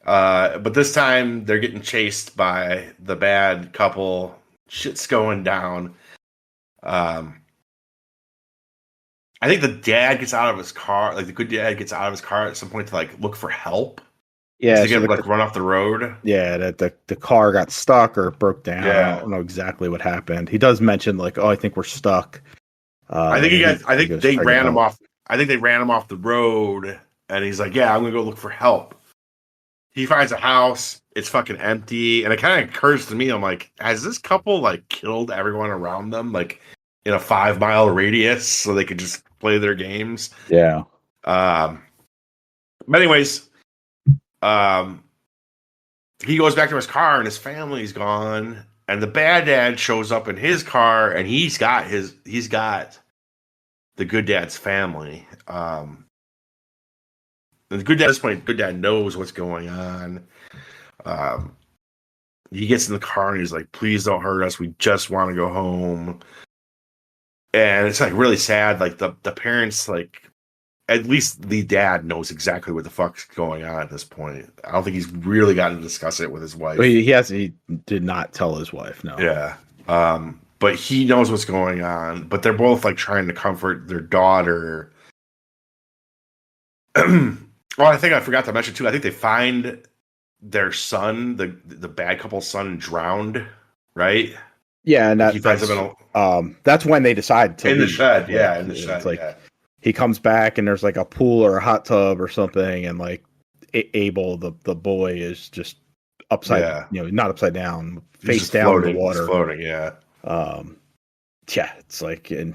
Speaker 1: But this time they're getting chased by the bad couple. Shit's going down. I think the dad gets out of his car, like the good dad gets out of his car at some point to like look for help.
Speaker 2: Yeah,
Speaker 1: to get like run off the road.
Speaker 2: Yeah, that the car got stuck or broke down.
Speaker 1: Yeah.
Speaker 2: I don't know exactly what happened. He does mention like, "Oh, I think we're stuck."
Speaker 1: I think they ran him off. I think they ran him off the road, and he's like, "Yeah, I'm gonna go look for help." He finds a house. It's fucking empty, and it kind of occurs to me, I'm like, has this couple like killed everyone around them, like in a 5-mile radius, so they could just play their games?
Speaker 2: Yeah.
Speaker 1: But anyways, he goes back to his car, and his family's gone, and the bad dad shows up in his car, and he's got the good dad's family. And the good dad at this point, good dad knows what's going on. He gets in the car and he's like, "Please don't hurt us. We just want to go home." And it's like really sad. Like the parents, like at least the dad knows exactly what the fuck's going on at this point. I don't think he's really gotten to discuss it with his wife.
Speaker 2: He did not tell his wife. No.
Speaker 1: Yeah. But he knows what's going on. But they're both like trying to comfort their daughter. Well, I think I forgot to mention too. I think they find their son, the bad couple's son, drowned. Right?
Speaker 2: Yeah, and
Speaker 1: he finds him
Speaker 2: that's when they decide to
Speaker 1: in
Speaker 2: leave.
Speaker 1: the shed. Yeah, in the shed.
Speaker 2: It's like he comes back and there's like a pool or a hot tub or something, and like Abel, the boy, is just upside, not upside down, face down
Speaker 1: floating,
Speaker 2: in the water,
Speaker 1: floating. Yeah.
Speaker 2: Yeah, it's like and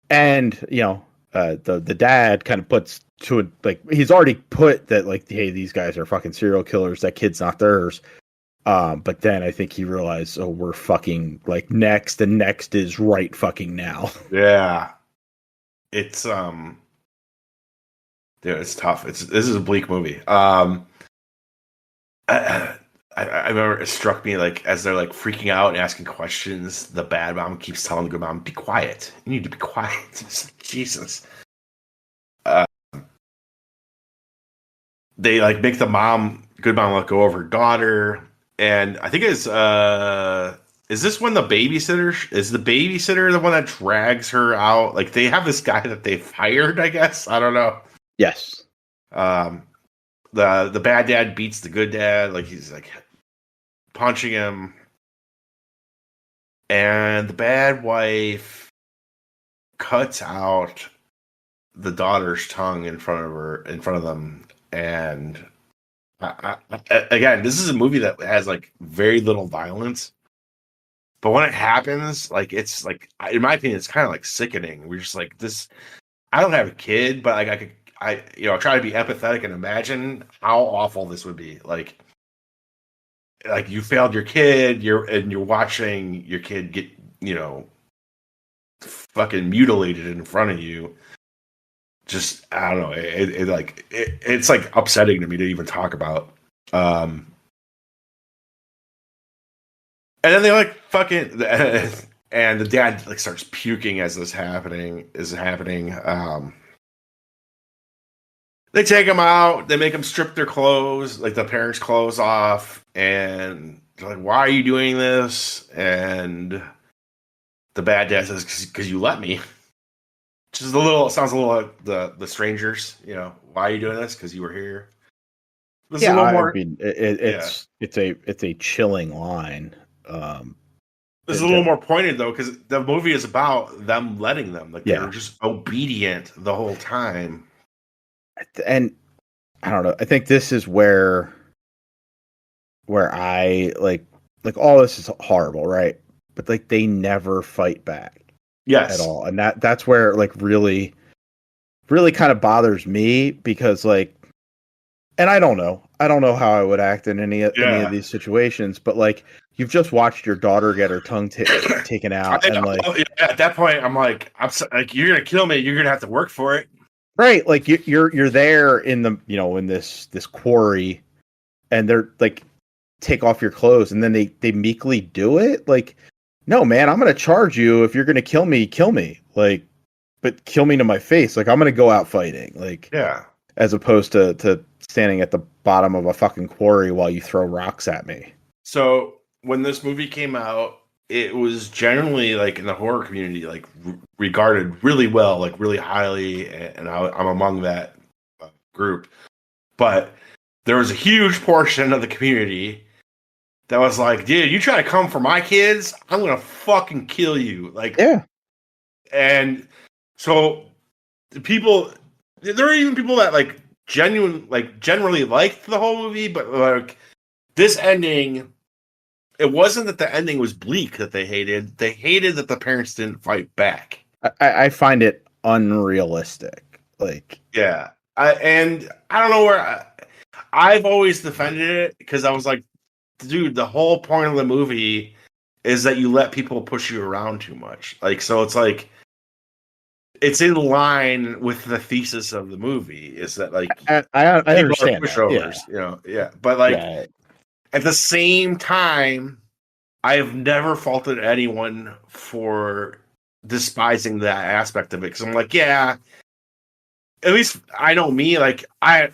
Speaker 2: the dad kind of puts to it, like he's already put that like, hey, these guys are fucking serial killers. That kid's not theirs. But then I think he realized, oh, we're fucking like next, and next is right fucking now.
Speaker 1: Yeah. It's dude, it's tough. This is a bleak movie. I remember it struck me like as they're like freaking out and asking questions, the bad mom keeps telling the good mom, "Be quiet. You need to be quiet." It's like, Jesus. They like make the good mom let go of her daughter, and I think is this when the babysitter the one that drags her out? Like they have this guy that they've hired, I guess. I don't know.
Speaker 2: Yes.
Speaker 1: The bad dad beats the good dad, like he's like punching him, and the bad wife cuts out the daughter's tongue in front of them. And again, this is a movie that has like very little violence, but when it happens, like it's like, in my opinion, it's kind of like sickening. We're just like this. I don't have a kid, but like I try to be empathetic and imagine how awful this would be. Like you failed your kid, you're watching your kid get fucking mutilated in front of you. Just I don't know. It's like upsetting to me to even talk about. And then they like fucking and the dad like starts puking as this is happening. They take him out. They make him strip their clothes, like the parents' clothes off, and they're like, "Why are you doing this?" And the bad dad says, "Because you let me." Just sounds a little like the Strangers, why are you doing this? Because you were here. This is a little more,
Speaker 2: I mean, it's a chilling line.
Speaker 1: This is a little more pointed though, because the movie is about them letting them, like they were just obedient the whole time.
Speaker 2: And I don't know. I think this is where where I like all this is horrible, right? But like they never fight back
Speaker 1: Yes.
Speaker 2: at all, and that's where like really kind of bothers me because like, and I don't know how I would act in any of these situations, but like you've just watched your daughter get her tongue taken out, and like
Speaker 1: at that point I'm like you're gonna kill me, you're gonna have to work for it,
Speaker 2: right? Like you're there in the in this quarry, and they're like take off your clothes, and then they meekly do it. Like, no man, I'm gonna charge you if you're gonna kill me, like, but kill me to my face. Like I'm gonna go out fighting, like as opposed to standing at the bottom of a fucking quarry while you throw rocks at me.
Speaker 1: So when this movie came out, it was generally like in the horror community, like regarded really well, like really highly, and I'm among that group. But there was a huge portion of the community that was like, dude, you try to come for my kids, I'm gonna fucking kill you. Like,
Speaker 2: yeah.
Speaker 1: And so the people, there are even people that like generally liked the whole movie, but like this ending, it wasn't that the ending was bleak that they hated. They hated that the parents didn't fight back.
Speaker 2: I find it unrealistic. Like,
Speaker 1: yeah. And I don't know where I've always defended it because I was like, dude, the whole point of the movie is that you let people push you around too much. Like, so it's like, it's in line with the thesis of the movie is that like
Speaker 2: I understand
Speaker 1: pushovers,
Speaker 2: yeah.
Speaker 1: But like at the same time, I have never faulted anyone for despising that aspect of it because I'm like, yeah, at least I know me. Like I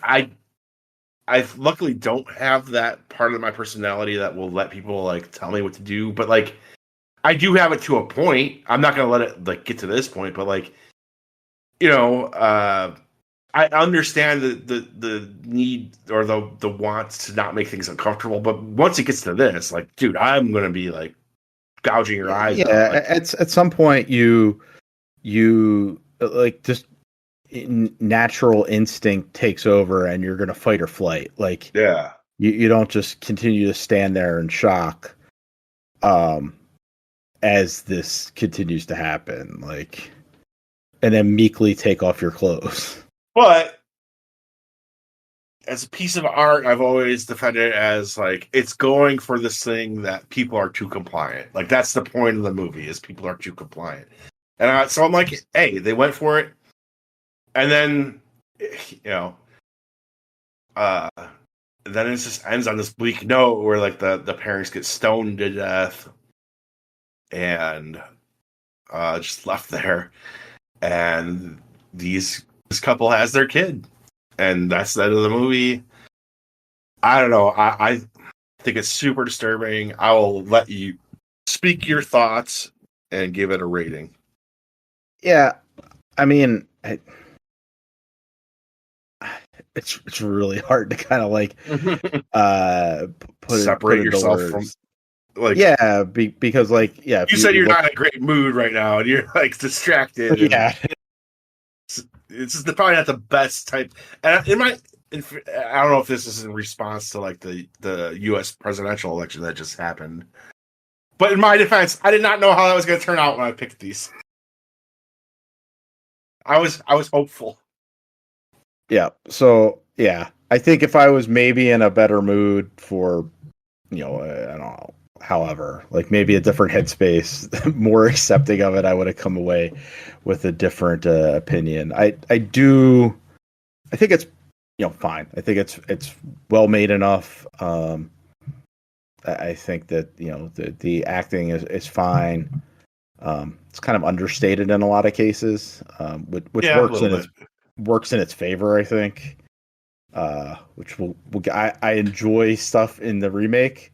Speaker 1: luckily don't have that part of my personality that will let people like tell me what to do, but like I do have it to a point. I'm not gonna let it like get to this point, but like. I understand the need or the want to not make things uncomfortable, but once it gets to this, like, dude, I'm gonna be like gouging your eyes.
Speaker 2: Yeah, like, at some point you like just natural instinct takes over, and you're gonna fight or flight. Like,
Speaker 1: yeah,
Speaker 2: you don't just continue to stand there in shock, as this continues to happen, like. And then meekly take off your clothes.
Speaker 1: But as a piece of art, I've always defended it as like it's going for this thing that people are too compliant. Like that's the point of the movie is people are too compliant. And so I'm like, hey, they went for it. And then, then it just ends on this bleak note where like the parents get stoned to death and just left there. And this couple has their kid, and that's the end of the movie. I don't know. I think it's super disturbing. I will let you speak your thoughts and give it a rating.
Speaker 2: Yeah, I mean, it's really hard to kind of like
Speaker 1: separate yourself from. Like,
Speaker 2: yeah, because like, yeah,
Speaker 1: you said you're not in a great mood right now, and you're like distracted.
Speaker 2: Yeah,
Speaker 1: it's just probably not the best type. And I don't know if this is in response to like the U.S. presidential election that just happened, but in my defense, I did not know how that was going to turn out when I picked these. I was hopeful.
Speaker 2: Yeah. So yeah, I think if I was maybe in a better mood for, I don't know. However, like maybe a different headspace, more accepting of it, I would have come away with a different opinion. I think it's fine. I think it's well made enough. I think that the acting is fine. It's kind of understated in a lot of cases, which works in its favor. I think, which I enjoy stuff in the remake.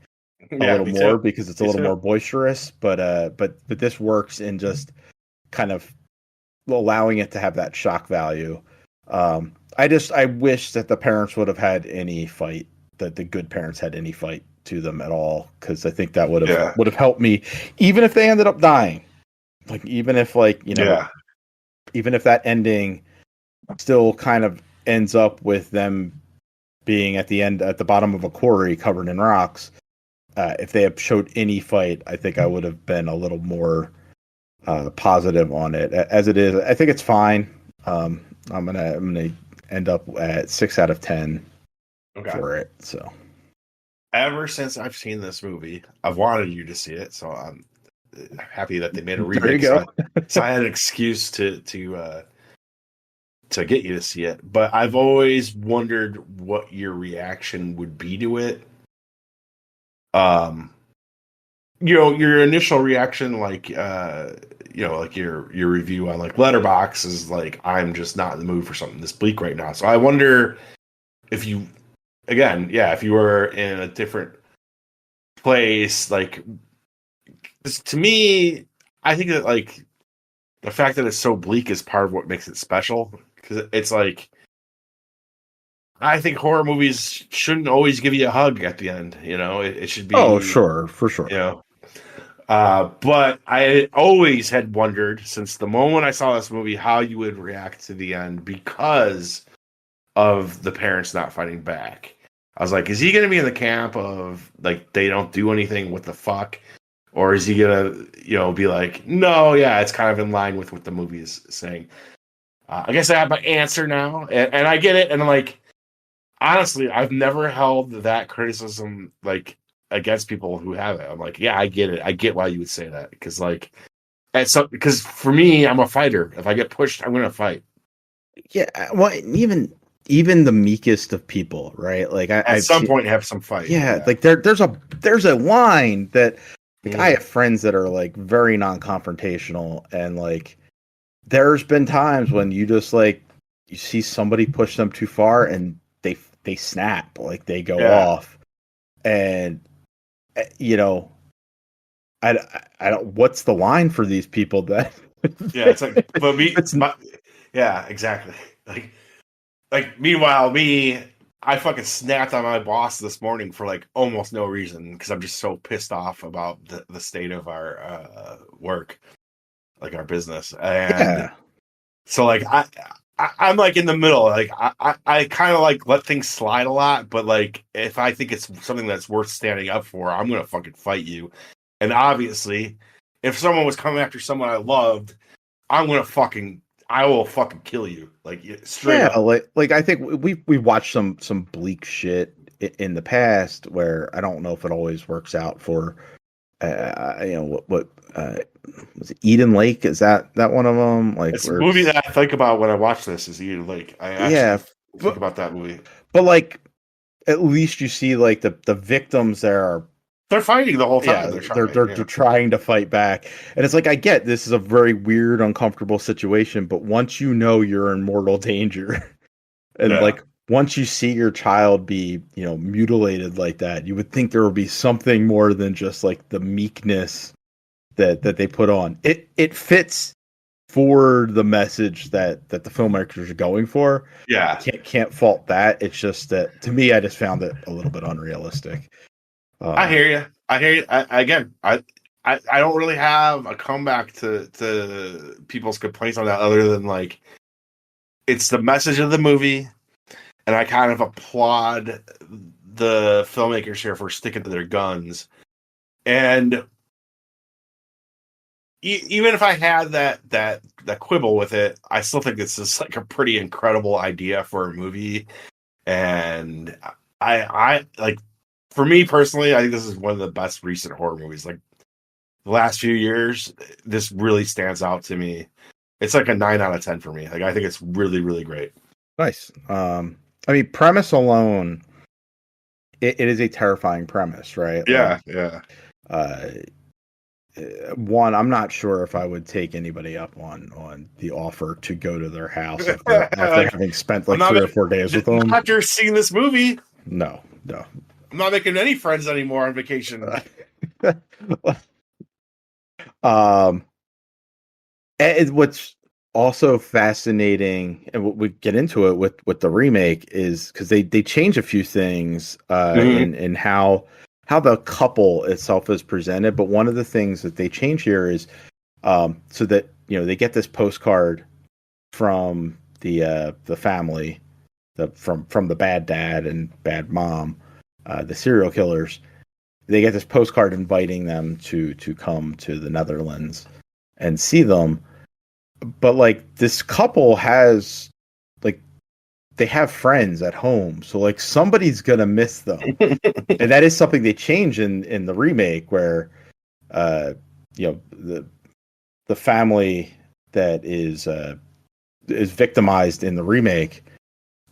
Speaker 2: A little more because it's a little more boisterous, but this works in just kind of allowing it to have that shock value. I wish that the parents would have had any fight, that the good parents had any fight to them at all, because I think that would have helped me, even if they ended up dying. Like even if even if that ending still kind of ends up with them being at the bottom of a quarry covered in rocks. If they had showed any fight, I think I would have been a little more positive on it. As it is, I think it's fine. I'm gonna end up at 6 out of 10 for it. So
Speaker 1: ever since I've seen this movie, I've wanted you to see it, so I'm happy that they made a remake.
Speaker 2: There you go.
Speaker 1: So I had an excuse to get you to see it. But I've always wondered what your reaction would be to it. Your initial reaction, like like your review on like Letterboxd is like, I'm just not in the mood for something this bleak right now. So I wonder if you, again, if you were in a different place, like this, to me, I think that like the fact that it's so bleak is part of what makes it special, because it's like, I think horror movies shouldn't always give you a hug at the end. It should be.
Speaker 2: Oh, sure, for sure.
Speaker 1: But I always had wondered since the moment I saw this movie how you would react to the end because of the parents not fighting back. I was like, is he going to be in the camp of like they don't do anything? What the fuck? Or is he going to be like, no, it's kind of in line with what the movie is saying. I guess I have my answer now, and I get it, and I'm like. Honestly, I've never held that criticism like against people who have it. I'm like, I get it. I get why you would say that because because for me, I'm a fighter. If I get pushed, I'm going to fight. Yeah,
Speaker 2: well, even the meekest of people, right? Like
Speaker 1: at some point have some fight.
Speaker 2: Yeah, like there's a line that like, I have friends that are like very non-confrontational, and like there's been times when you just like you see somebody push them too far and they snap, like they go off, and I don't. What's the line for these people that?
Speaker 1: It's like, but me, exactly. Like meanwhile, I fucking snapped on my boss this morning for like almost no reason because I'm just so pissed off about the state of our work, like our business, and so like I'm like in the middle. Like I kind of like let things slide a lot, but like if I think it's something that's worth standing up for, I'm gonna fucking fight you. And obviously, if someone was coming after someone I loved, I will fucking kill you. Like straight up.
Speaker 2: Like I think we watched some bleak shit in the past where I don't know if it always works out for what was it Eden Lake? Is that one of them? Like
Speaker 1: it's a movie that I think about when I watch this is Eden Lake. I actually think about that movie.
Speaker 2: But like at least you see like the victims there
Speaker 1: they're fighting the whole time.
Speaker 2: They're trying to fight back. And it's like I get this is a very weird, uncomfortable situation, but once you know you're in mortal danger and like once you see your child be, mutilated like that, you would think there would be something more than just like the meekness that they put on. It fits for the message that the filmmakers are going for.
Speaker 1: Yeah.
Speaker 2: Can't fault that. It's just that to me, I just found it a little bit unrealistic.
Speaker 1: I hear you. I don't really have a comeback to people's complaints on that other than like it's the message of the movie. And I kind of applaud the filmmakers here for sticking to their guns. And even if I had that quibble with it, I still think this is like a pretty incredible idea for a movie. And I like, for me personally, I think this is one of the best recent horror movies. Like the last few years, this really stands out to me. It's like a 9 out of 10 for me. Like I think it's really, really great.
Speaker 2: Nice. I mean, premise alone, it is a terrifying premise, right?
Speaker 1: Yeah,
Speaker 2: One, I'm not sure if I would take anybody up on the offer to go to their house after having spent like 3 or 4 days with them.
Speaker 1: After seeing this movie,
Speaker 2: no.
Speaker 1: I'm not making any friends anymore on vacation.
Speaker 2: And what's also fascinating, and we get into it with the remake, is because they change a few things in how the couple itself is presented. But one of the things that they change here is so that they get this postcard from the family from the bad dad and bad mom, the serial killers. They get this postcard inviting them to come to the Netherlands and see them. But like this couple has like they have friends at home, so like somebody's gonna miss them. And that is something they change in the remake where the family that is victimized in the remake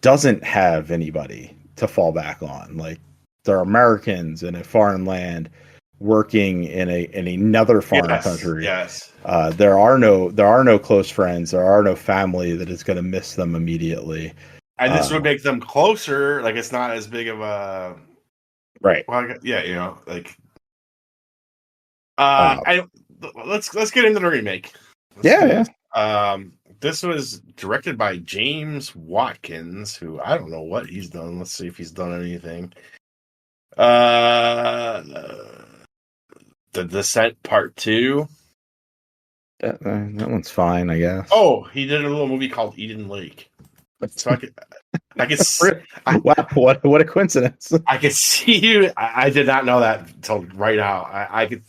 Speaker 2: doesn't have anybody to fall back on. Like they're Americans in a foreign land working in another foreign country.
Speaker 1: Yes.
Speaker 2: There are no close friends. There are no family that is going to miss them immediately.
Speaker 1: And this would make them closer. Like it's not as big of a
Speaker 2: right.
Speaker 1: Well, yeah, like. Let's get into the remake. This was directed by James Watkins, who I don't know what he's done. Let's see if he's done anything. The Descent Part 2.
Speaker 2: That one's fine, I guess.
Speaker 1: Oh, he did a little movie called Eden Lake. So I could
Speaker 2: wow, what a coincidence.
Speaker 1: I could see you. I did not know that until right now. I could,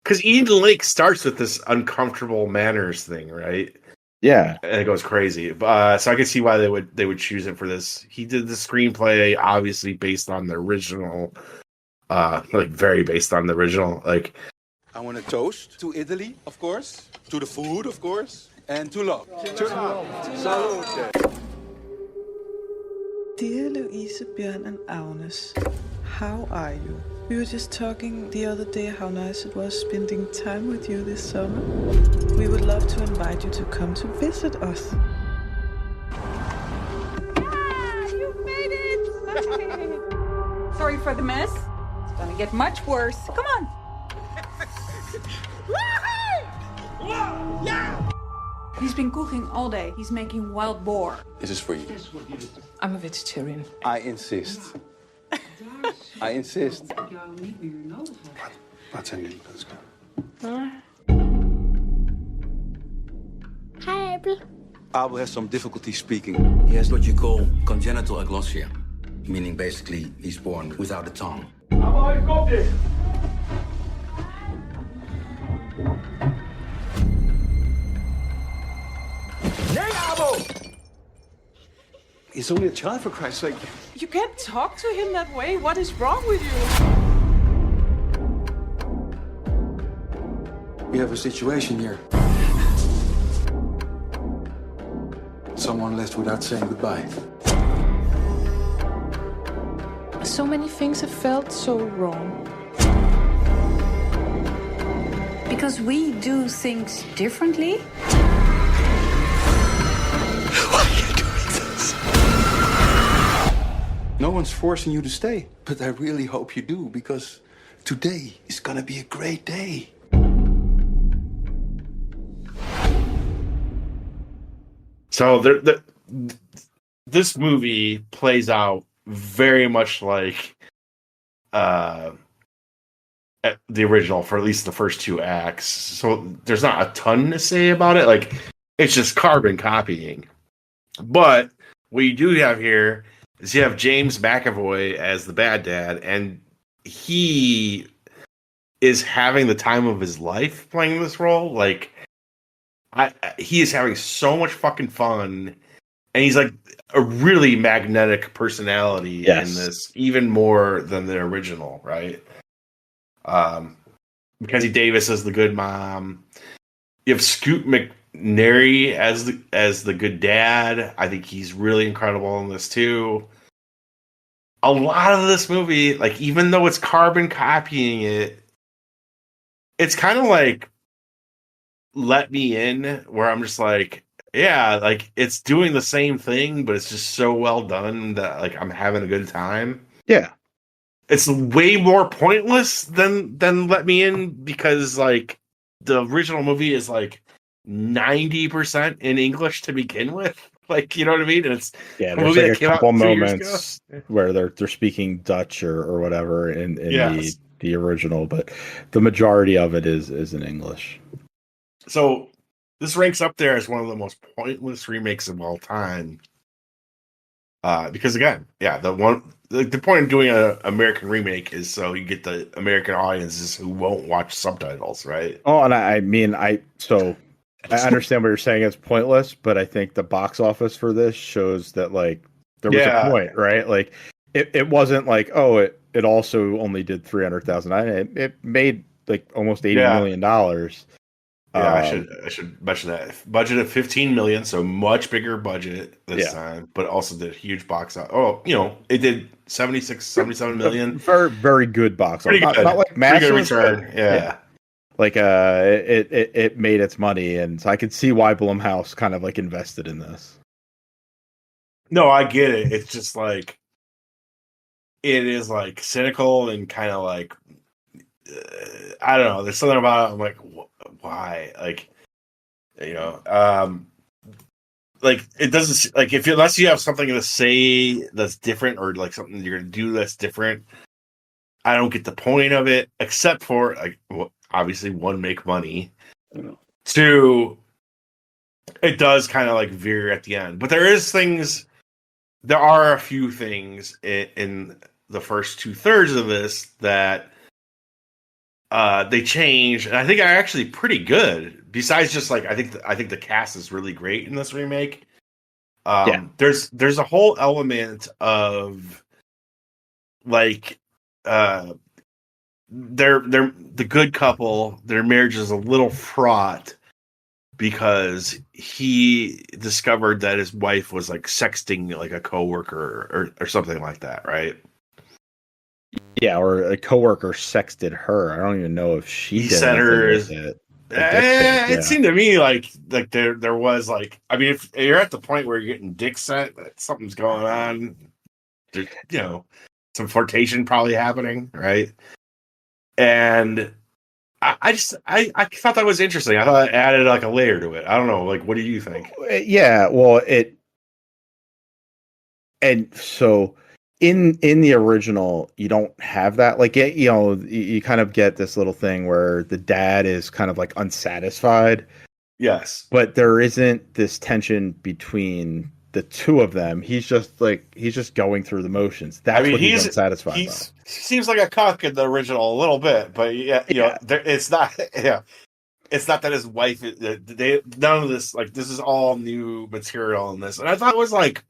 Speaker 1: because Eden Lake starts with this uncomfortable manners thing, right?
Speaker 2: Yeah,
Speaker 1: and it goes crazy. So I could see why they would choose it for this. He did the screenplay, obviously based on the original, like very based on the original. Like,
Speaker 10: I want to toast to Italy, of course, to the food, of course, and to love. To love. Salute.
Speaker 11: Dear Louise, Bjørn, and Agnes, how are you? We were just talking the other day how nice it was spending time with you this summer. We would love to invite you to come to visit us.
Speaker 12: Yeah, you made it! Sorry for the mess. It's gonna get much worse. Come on. Yeah! He's been cooking all day. He's making wild boar.
Speaker 10: This is for you.
Speaker 3: I'm a vegetarian.
Speaker 10: I insist. I insist. Wat zijn jullie boodschap?
Speaker 8: Hi, Abel.
Speaker 10: Abel has some difficulty speaking.
Speaker 13: He has what you call congenital aglossia, meaning basically he's born without a tongue.
Speaker 9: Abel, komt dit!
Speaker 10: Nee, Abel! He's only a child, for Christ's sake.
Speaker 11: You can't talk to him that way. What is wrong with you?
Speaker 10: We have a situation here. Someone left without saying goodbye.
Speaker 11: So many things have felt so wrong.
Speaker 12: Because we do things differently.
Speaker 10: No one's forcing you to stay, but I really hope you do, because today is gonna be a great day.
Speaker 1: So this movie plays out very much like the original, for at least the first two acts. So there's not a ton to say about it. Like, it's just carbon copying. But what you do have here is you have James McAvoy as the bad dad, and he is having the time of his life playing this role. Like, he is having so much fucking fun, and he's like a really magnetic personality in this, even more than the original, right? Mackenzie Davis as the good mom. You have Scoot McNairy as the good dad. I think he's really incredible in this too. A lot of this movie, like, even though it's carbon copying it, it's kind of like Let Me In, where I'm just like, yeah, like, it's doing the same thing, but it's just so well done that, like, I'm having a good time.
Speaker 2: Yeah.
Speaker 1: It's way more pointless than Let Me In, because, like, the original movie is like 90% in English to begin with. Like, you know what I mean? And it's
Speaker 2: there's like a couple moments where they're speaking Dutch or whatever in the original, but the majority of it is in English.
Speaker 1: So this ranks up there as one of the most pointless remakes of all time. Because again, the point of doing an American remake is so you get the American audiences who won't watch subtitles, right?
Speaker 2: Oh, and I understand what you're saying is pointless, but I think the box office for this shows that like there was a point, right? Like it wasn't like, oh, it also only did 300,000. It made like almost $80 million.
Speaker 1: I should mention that budget of 15 million, so much bigger budget this time, but also did a huge box out. Oh, it did 77 million.
Speaker 2: Very, very good box office. Not like massive,
Speaker 1: pretty good return. Yeah.
Speaker 2: Like it made its money, and so I could see why Blumhouse kind of like invested in this.
Speaker 1: No, I get it. It's just like it is like cynical and kind of like I don't know. There's something about it. I'm like, why? Like, like it doesn't like unless you have something to say that's different or like something you're gonna do that's different. I don't get the point of it, except for like obviously one, make money. Two, it does kind of like veer at the end, but there are a few things in the first 2/3 of this that they change, and I think are actually pretty good. Besides just like I think the cast is really great in this remake. There's a whole element of like they're the good couple. Their marriage is a little fraught because he discovered that his wife was like sexting like a coworker or something like that, right?
Speaker 2: Yeah, or a coworker sexted her. I don't even know if she
Speaker 1: sent her.
Speaker 2: It
Speaker 1: seemed to me like there was like, I mean, if you're at the point where you're getting dick sent, something's going on. There's, some flirtation probably happening, right? And I thought that was interesting. I thought it added like a layer to it. I don't know. Like, what do you think?
Speaker 2: Yeah, well, and so in the original, you don't have that. Like, you kind of get this little thing where the dad is kind of like unsatisfied.
Speaker 1: Yes,
Speaker 2: but there isn't this tension between the two of them. He's just going through the motions. That's what he's unsatisfied
Speaker 1: he
Speaker 2: about.
Speaker 1: Seems like a cuck in the original a little bit, but it's not. Yeah, it's not that his wife. None of this. Like, this is all new material in this, and I thought it was like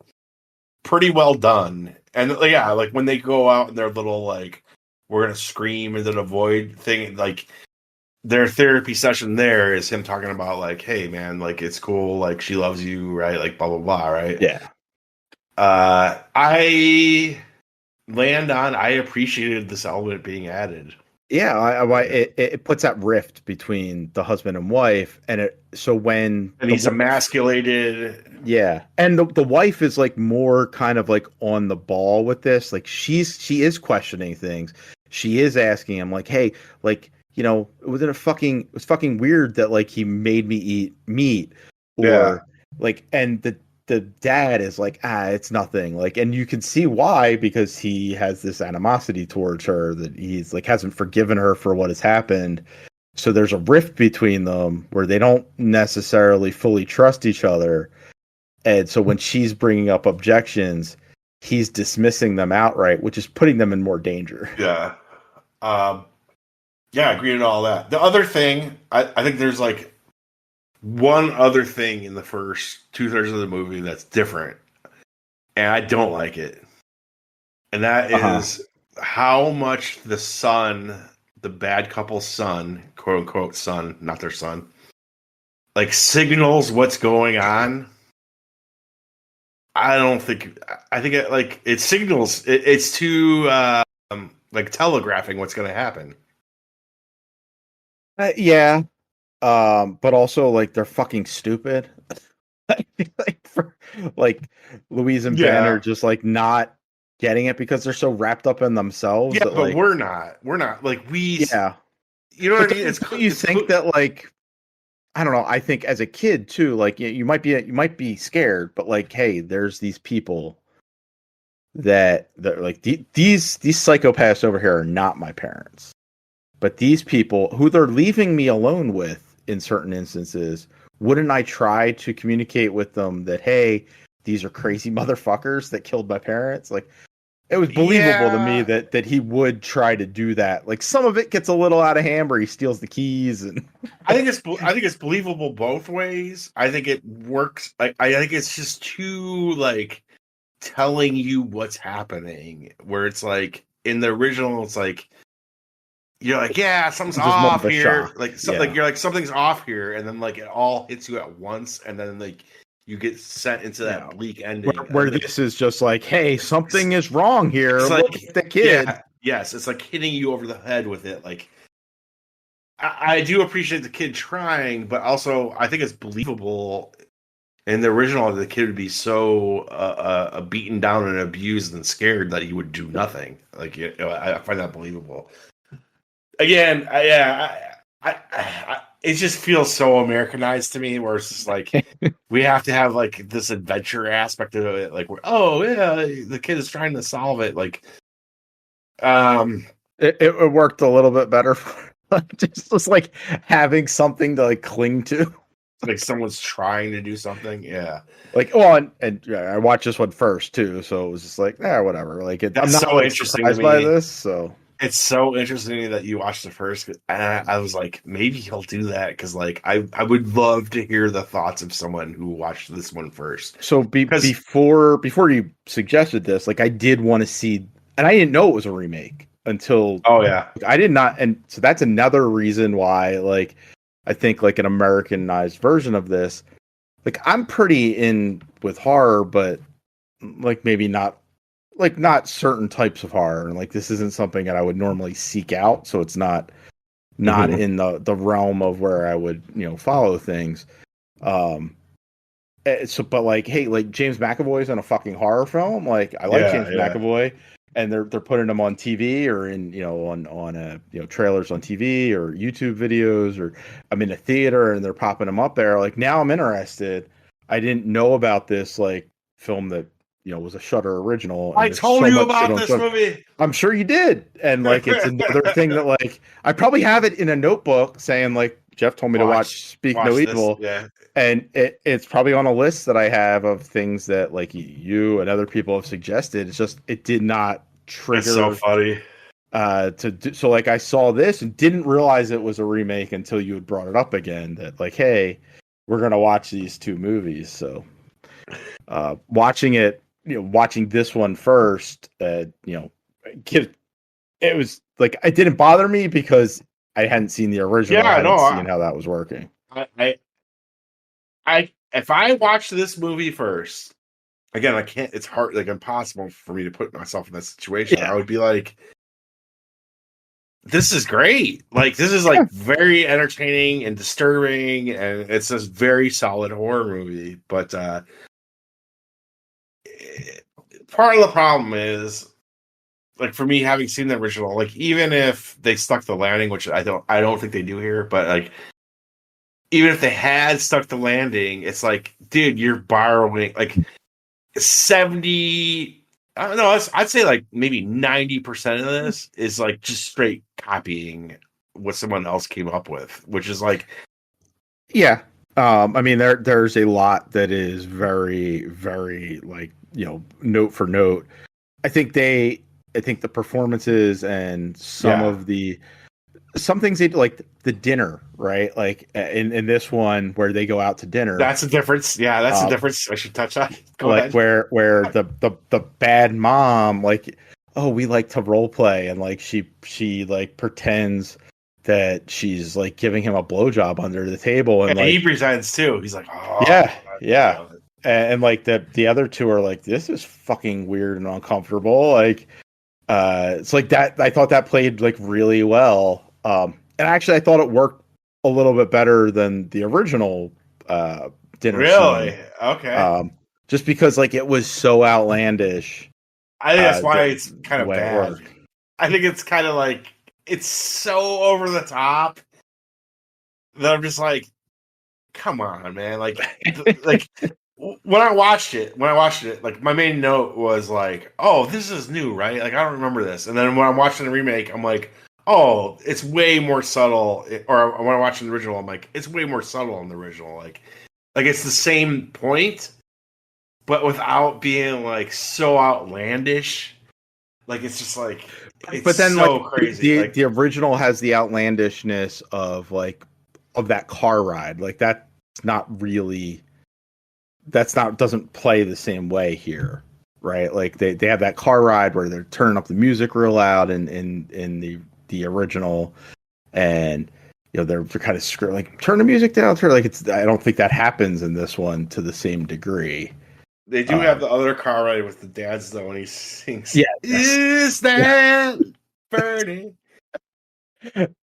Speaker 1: pretty well done. And like when they go out in their little like we're gonna scream into the void thing, like their therapy session there is him talking about like, hey man, like it's cool, like she loves you, right? Like blah blah blah, right?
Speaker 2: Yeah.
Speaker 1: I appreciated this element being added.
Speaker 2: Yeah, it puts that rift between the husband and wife, and
Speaker 1: he's emasculated.
Speaker 2: Yeah, and the wife is like more kind of like on the ball with this. Like she is questioning things. She is asking him like, hey, like it was fucking weird that like he made me eat meat, or like, and the dad is like, it's nothing. Like, and you can see why, because he has this animosity towards her that he's like hasn't forgiven her for what has happened. So there's a rift between them where they don't necessarily fully trust each other. And so when she's bringing up objections, he's dismissing them outright, which is putting them in more danger.
Speaker 1: Yeah. I agree with all that. The other thing, I think there's like one other thing in the first 2/3 of the movie that's different, and I don't like it. And that is how much the son, the bad couple's son, quote unquote son, not their son, like signals what's going on. I think it signals, it's too like telegraphing what's going to happen.
Speaker 2: But also like they're fucking stupid. like Louise and Ben are just like not getting it because they're so wrapped up in themselves.
Speaker 1: Yeah,
Speaker 2: that,
Speaker 1: but
Speaker 2: like,
Speaker 1: we're not like we.
Speaker 2: Yeah,
Speaker 1: you know what I mean.
Speaker 2: You think that like, I don't know. I think as a kid too, like you might be scared, but like, hey, there's these people that like these psychopaths over here are not my parents, but these people who they're leaving me alone with in certain instances, wouldn't I try to communicate with them that, hey, these are crazy motherfuckers that killed my parents. Like, it was believable to me that he would try to do that. Like, some of it gets a little out of hand where he steals the keys, and
Speaker 1: I think it's believable both ways. I think it works. I think it's just too like telling you what's happening. Where it's like in the original, it's like you're like, yeah, something's off here. Like you're like something's off here, and then like it all hits you at once, and then like you get sent into that bleak ending.
Speaker 2: Where this is just like, hey, something is wrong here.
Speaker 1: It's
Speaker 2: Look
Speaker 1: like
Speaker 2: at the kid.
Speaker 1: Yeah, yes, it's like hitting you over the head with it. Like, I do appreciate the kid trying, but also I think it's believable. In the original, the kid would be so beaten down and abused and scared that he would do nothing. Like, I find that believable. Again, it just feels so Americanized to me, where it's just like we have to have like this adventure aspect of it. Like, the kid is trying to solve it. Like,
Speaker 2: it worked a little bit better. just like having something to like cling to.
Speaker 1: Like someone's trying to do something, yeah.
Speaker 2: Like, oh, and I watched this one first too, so it was just like, whatever. Like, I'm not
Speaker 1: so
Speaker 2: like,
Speaker 1: interesting
Speaker 2: surprised by this. So
Speaker 1: it's so interesting that you watched the first. And I was like, maybe he'll do that because, like, I would love to hear the thoughts of someone who watched this one first.
Speaker 2: So before you suggested this, like, I did want to see, and I didn't know it was a remake until I did not, and so that's another reason why, like, I think like an Americanized version of this, like, I'm pretty in with horror, but like maybe not certain types of horror. Like, this isn't something that I would normally seek out, so it's not in the realm of where I would, follow things. So, but like, hey, like James McAvoy's in a fucking horror film. Like, I like James McAvoy. And they're putting them on TV or in on trailers on TV or YouTube videos, or I'm in a theater and they're popping them up there. Like, now I'm interested. I didn't know about this like film that was a Shudder original.
Speaker 1: I told you about this movie.
Speaker 2: I'm sure you did, and like it's another thing that like I probably have it in a notebook saying like Jeff told me to watch Speak No Evil.
Speaker 1: Yeah.
Speaker 2: And it's probably on a list that I have of things that like you and other people have suggested. It's just it did not trigger.
Speaker 1: That's so funny.
Speaker 2: So like I saw this and didn't realize it was a remake until you had brought it up again. That like, hey, we're gonna watch these two movies. So watching this one first, it was like it didn't bother me because I hadn't seen the original. I hadn't seen how that was working.
Speaker 1: If I watch this movie first, again, I can't. It's hard, like impossible for me to put myself in that situation. Yeah. I would be like, "This is great! Like, this is like very entertaining and disturbing, and it's this very solid horror movie." But part of the problem is, like, for me having seen the original, like, even if they stuck the landing, which I don't think they do here, but like, even if they had stuck the landing, it's like, dude, you're borrowing like 70. I don't know. I'd say like maybe 90% of this is like just straight copying what someone else came up with, which is like,
Speaker 2: yeah. I mean, there's a lot that is very, very like, note for note. I think the performances and some things they like the dinner, right? Like in this one where they go out to dinner.
Speaker 1: That's the difference. Yeah, that's the difference I should touch on.
Speaker 2: Go ahead. Where the bad mom, like, oh, we like to role play, and like she like pretends that she's like giving him a blowjob under the table, and like,
Speaker 1: he presents too. He's like, oh,
Speaker 2: yeah. And like the other two are like, this is fucking weird and uncomfortable. Like, it's like that. I thought that played like really well. And actually, I thought it worked a little bit better than the original dinner.
Speaker 1: Really?
Speaker 2: Scene.
Speaker 1: Okay.
Speaker 2: Just because like it was so outlandish.
Speaker 1: I think that's why it's kind of bad. I think it's kind of like it's so over the top that I'm just like, come on, man! Like, like. When I watched it, like my main note was like, "Oh, this is new, right?" Like, I don't remember this. And then when I'm watching the remake, I'm like, "Oh, it's way more subtle." Or when I'm watching the original, I'm like, "It's way more subtle in the original." Like it's the same point, but without being like so outlandish. Like it's just like, it's
Speaker 2: but then
Speaker 1: so
Speaker 2: like
Speaker 1: crazy.
Speaker 2: The original has the outlandishness of that car ride. Like that's not doesn't play the same way here, right? Like they have that car ride where they're turning up the music real loud in the original, and they're kind of like turn the music down. I don't think that happens in this one to the same degree.
Speaker 1: They do have the other car ride with the dads though, when he sings.
Speaker 2: Yeah,
Speaker 1: is that burning?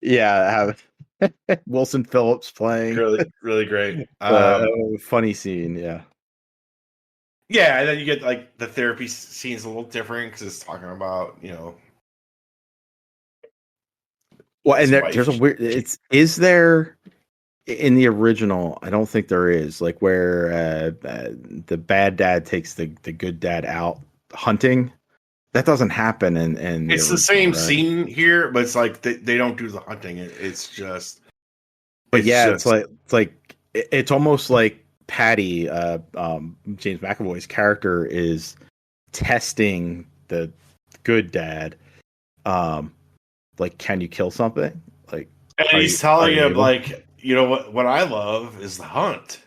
Speaker 2: Yeah, have Wilson Phillips playing.
Speaker 1: Really, really great.
Speaker 2: Funny scene, yeah.
Speaker 1: Yeah, and then you get like the therapy scene's a little different because it's talking about
Speaker 2: Well, and there's a weird. Is there in the original? I don't think there is. Like where the bad dad takes the good dad out hunting. That doesn't happen in
Speaker 1: it's the same scene here, but it's like they don't do the hunting. It's just.
Speaker 2: But it's it's almost like Patty, James McAvoy's character, is testing the good dad. Like, can you kill something? Like,
Speaker 1: and he's telling him, like, what I love is the hunt,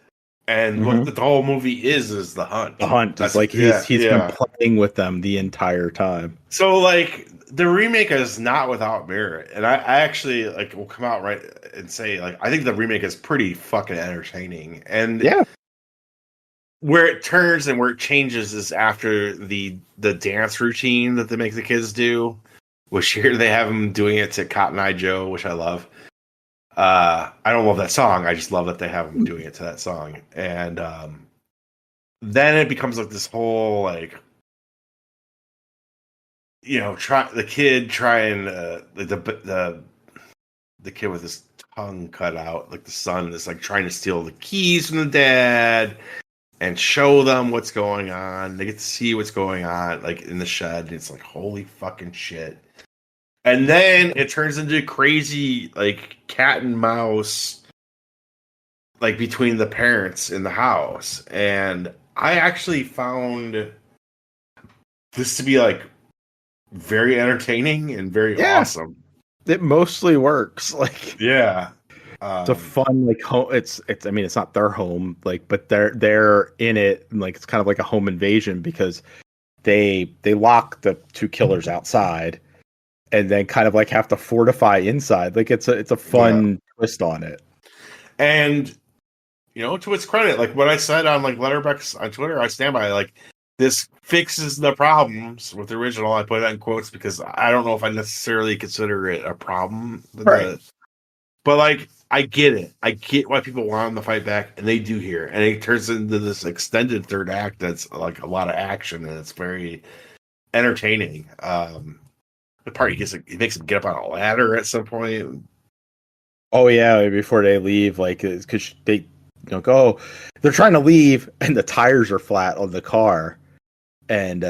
Speaker 1: and what the whole movie is the hunt.
Speaker 2: The hunt. It's like he's been playing with them the entire time.
Speaker 1: So, like, the remake is not without merit, and I actually will come out right and say, like, I think the remake is pretty fucking entertaining, and where it turns and where it changes is after the dance routine that they make the kids do. Which here they have them doing it to Cotton Eye Joe, which I love. I don't love that song. I just love that they have them doing it to that song. And then it becomes like this whole the kid with his tongue cut out, like the son is like trying to steal the keys from the dad and show them what's going on. They get to see what's going on, like in the shed. And it's like, holy fucking shit. And then it turns into crazy, like, cat and mouse, like, between the parents in the house. And I actually found this to be, like, very entertaining and very awesome.
Speaker 2: It mostly works. Like,
Speaker 1: yeah.
Speaker 2: It's a fun, like, home. It's. I mean, it's not their home, like, but they're in it, and, like, it's kind of like a home invasion because they lock the two killers outside. And then kind of like have to fortify inside. Like it's a fun twist on it.
Speaker 1: And to its credit, like what I said on like Letterboxd on Twitter, I stand by. Like this fixes the problems with the original. I put that in quotes because I don't know if I necessarily consider it a problem.
Speaker 2: Right.
Speaker 1: But like I get it. I get why people want them to fight back, and they do here. And it turns into this extended third act that's like a lot of action, and it's very entertaining. The part he makes him get up on a ladder at some point.
Speaker 2: Oh yeah, before they leave, like because they go, they're trying to leave, and the tires are flat on the car, and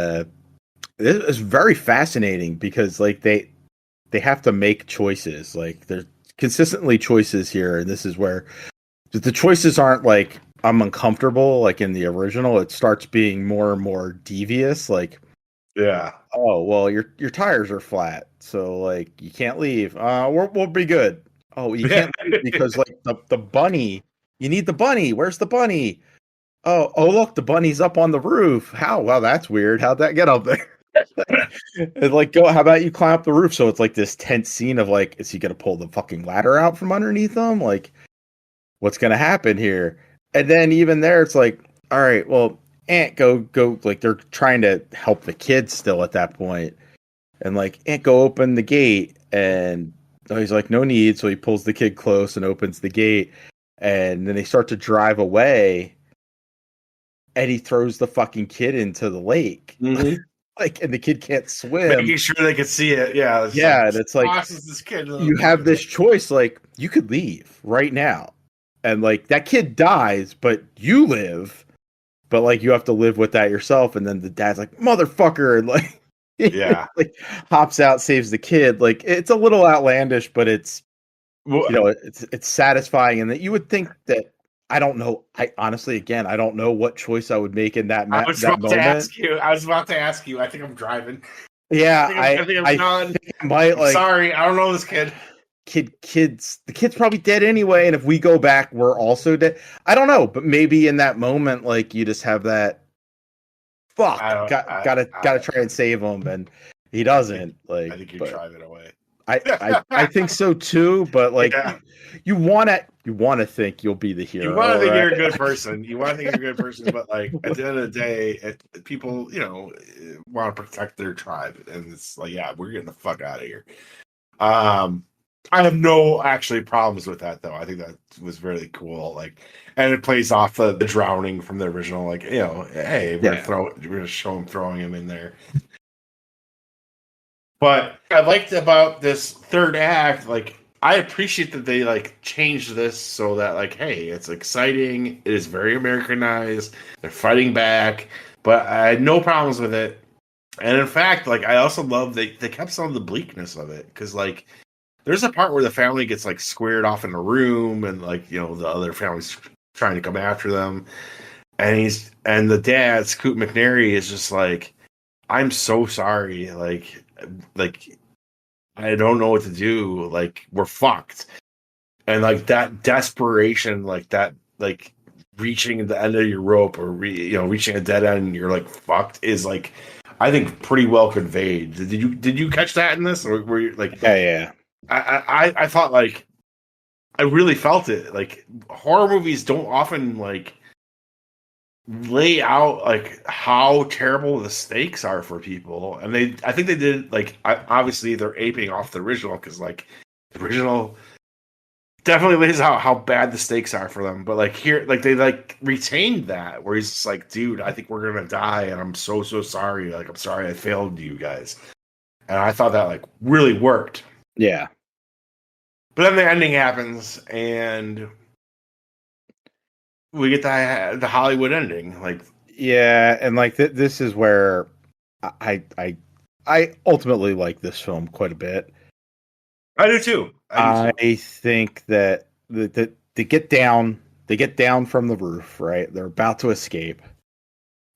Speaker 2: it's very fascinating because like they have to make choices. Like there's consistently choices here, and this is where the choices aren't like I'm uncomfortable like in the original. It starts being more and more devious, like.
Speaker 1: Yeah.
Speaker 2: Oh well, your tires are flat, so like you can't leave. We'll be good. Oh, you can't leave because like the bunny. You need the bunny. Where's the bunny? Oh look, the bunny's up on the roof. How? Well, that's weird. How'd that get up there? And like, go. How about you climb up the roof? So it's like this tense scene of like, is he gonna pull the fucking ladder out from underneath them? Like, what's gonna happen here? And then even there, it's like, all right, well. Aunt, go, like they're trying to help the kids still at that point. And like, Aunt, go open the gate. And he's like, no need. So he pulls the kid close and opens the gate. And then they start to drive away. And he throws the fucking kid into the lake.
Speaker 1: Mm-hmm.
Speaker 2: Like, and the kid can't swim.
Speaker 1: Making sure they could see it. Yeah.
Speaker 2: And it's like,
Speaker 1: this kid
Speaker 2: you have this choice. Like, you could leave right now. And like, that kid dies, but you live. But like you have to live with that yourself, and then the dad's like motherfucker, and like like hops out, saves the kid. Like it's a little outlandish, but it's it's satisfying, and that you would think that I don't know. I honestly, again, I don't know what choice I would make in that
Speaker 1: I was
Speaker 2: that
Speaker 1: about to
Speaker 2: moment.
Speaker 1: ask you. I was about to ask you. I think I'm driving.
Speaker 2: Yeah,
Speaker 1: I think I'm done.
Speaker 2: think I might like.
Speaker 1: Sorry, I don't know this kid.
Speaker 2: The kid's probably dead anyway, and if we go back, we're also dead. I don't know, but maybe in that moment, like you just have that. Fuck, gotta try and save him, and he doesn't. Like,
Speaker 1: I think you're driving away.
Speaker 2: I think so too, but like you want to think you'll be the hero.
Speaker 1: You want to think
Speaker 2: right?
Speaker 1: you're a good person. You want to think you're a good person, but like at the end of the day, people want to protect their tribe, and it's like, yeah, we're getting the fuck out of here. I have no actually problems with that though. I think that was really cool. Like, and it plays off the drowning from the original. Like, hey, we're gonna show him throwing him in there. But I liked about this third act, like I appreciate that they like changed this so that like, hey, it's exciting. It is very Americanized. They're fighting back, but I had no problems with it. And in fact, like I also love they kept some of the bleakness of it because like there's a part where the family gets like squared off in a room and like the other family's trying to come after them, and the dad Scoot McNairy is just like, I'm so sorry, like I don't know what to do. Like we're fucked, and like that desperation, like that, like reaching the end of your rope or reaching a dead end, and you're like fucked is like I think pretty well conveyed. Did you catch that in this, or were you like
Speaker 2: yeah?
Speaker 1: I thought like I really felt it. Like horror movies don't often like lay out like how terrible the stakes are for people, and I think they did. Like obviously they're aping off the original because like the original definitely lays out how bad the stakes are for them, but like here, like they like retained that where he's just like, dude, I think we're gonna die and I'm so sorry, like I'm sorry I failed you guys. And I thought that like really worked.
Speaker 2: Yeah.
Speaker 1: But then the ending happens and we get the Hollywood ending. Like,
Speaker 2: yeah, and like this is where I ultimately like this film quite a bit.
Speaker 1: I do too.
Speaker 2: I think that they get down from the roof, right? They're about to escape,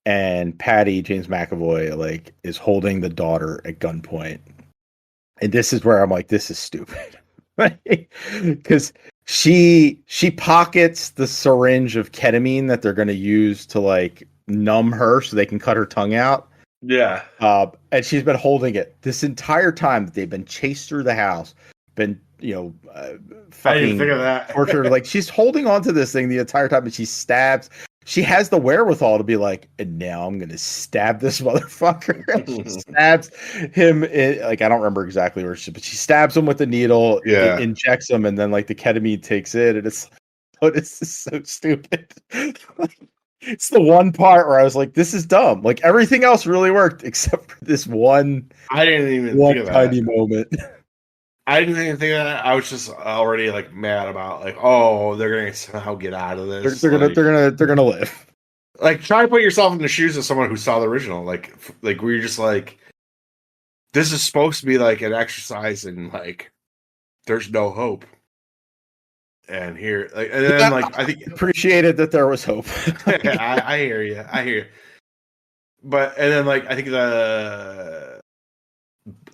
Speaker 2: and Patty, James McAvoy, like is holding the daughter at gunpoint, and this is where I'm like, this is stupid, because she pockets the syringe of ketamine that they're going to use to like numb her so they can cut her tongue out.
Speaker 1: Yeah.
Speaker 2: And she's been holding it this entire time that they've been chased through the house, been, fucking tortured. Like she's holding on to this thing the entire time, and she has the wherewithal to be like, and now I'm going to stab this motherfucker. And she stabs him like, I don't remember exactly where but she stabs him with the needle, injects him, and then like the ketamine takes it. And it's so stupid. It's the one part where I was like, this is dumb. Like everything else really worked except for this one.
Speaker 1: I didn't even think of that.
Speaker 2: Tiny moment.
Speaker 1: I didn't even think of that. I was just already like mad about like, oh, they're gonna somehow get out of this.
Speaker 2: They're gonna live.
Speaker 1: Like, try to put yourself in the shoes of someone who saw the original. Like where you're just like, this is supposed to be like an exercise in like, there's no hope. And here, like, and then like, I think
Speaker 2: appreciated that there was hope.
Speaker 1: I hear you. But and then like, I think the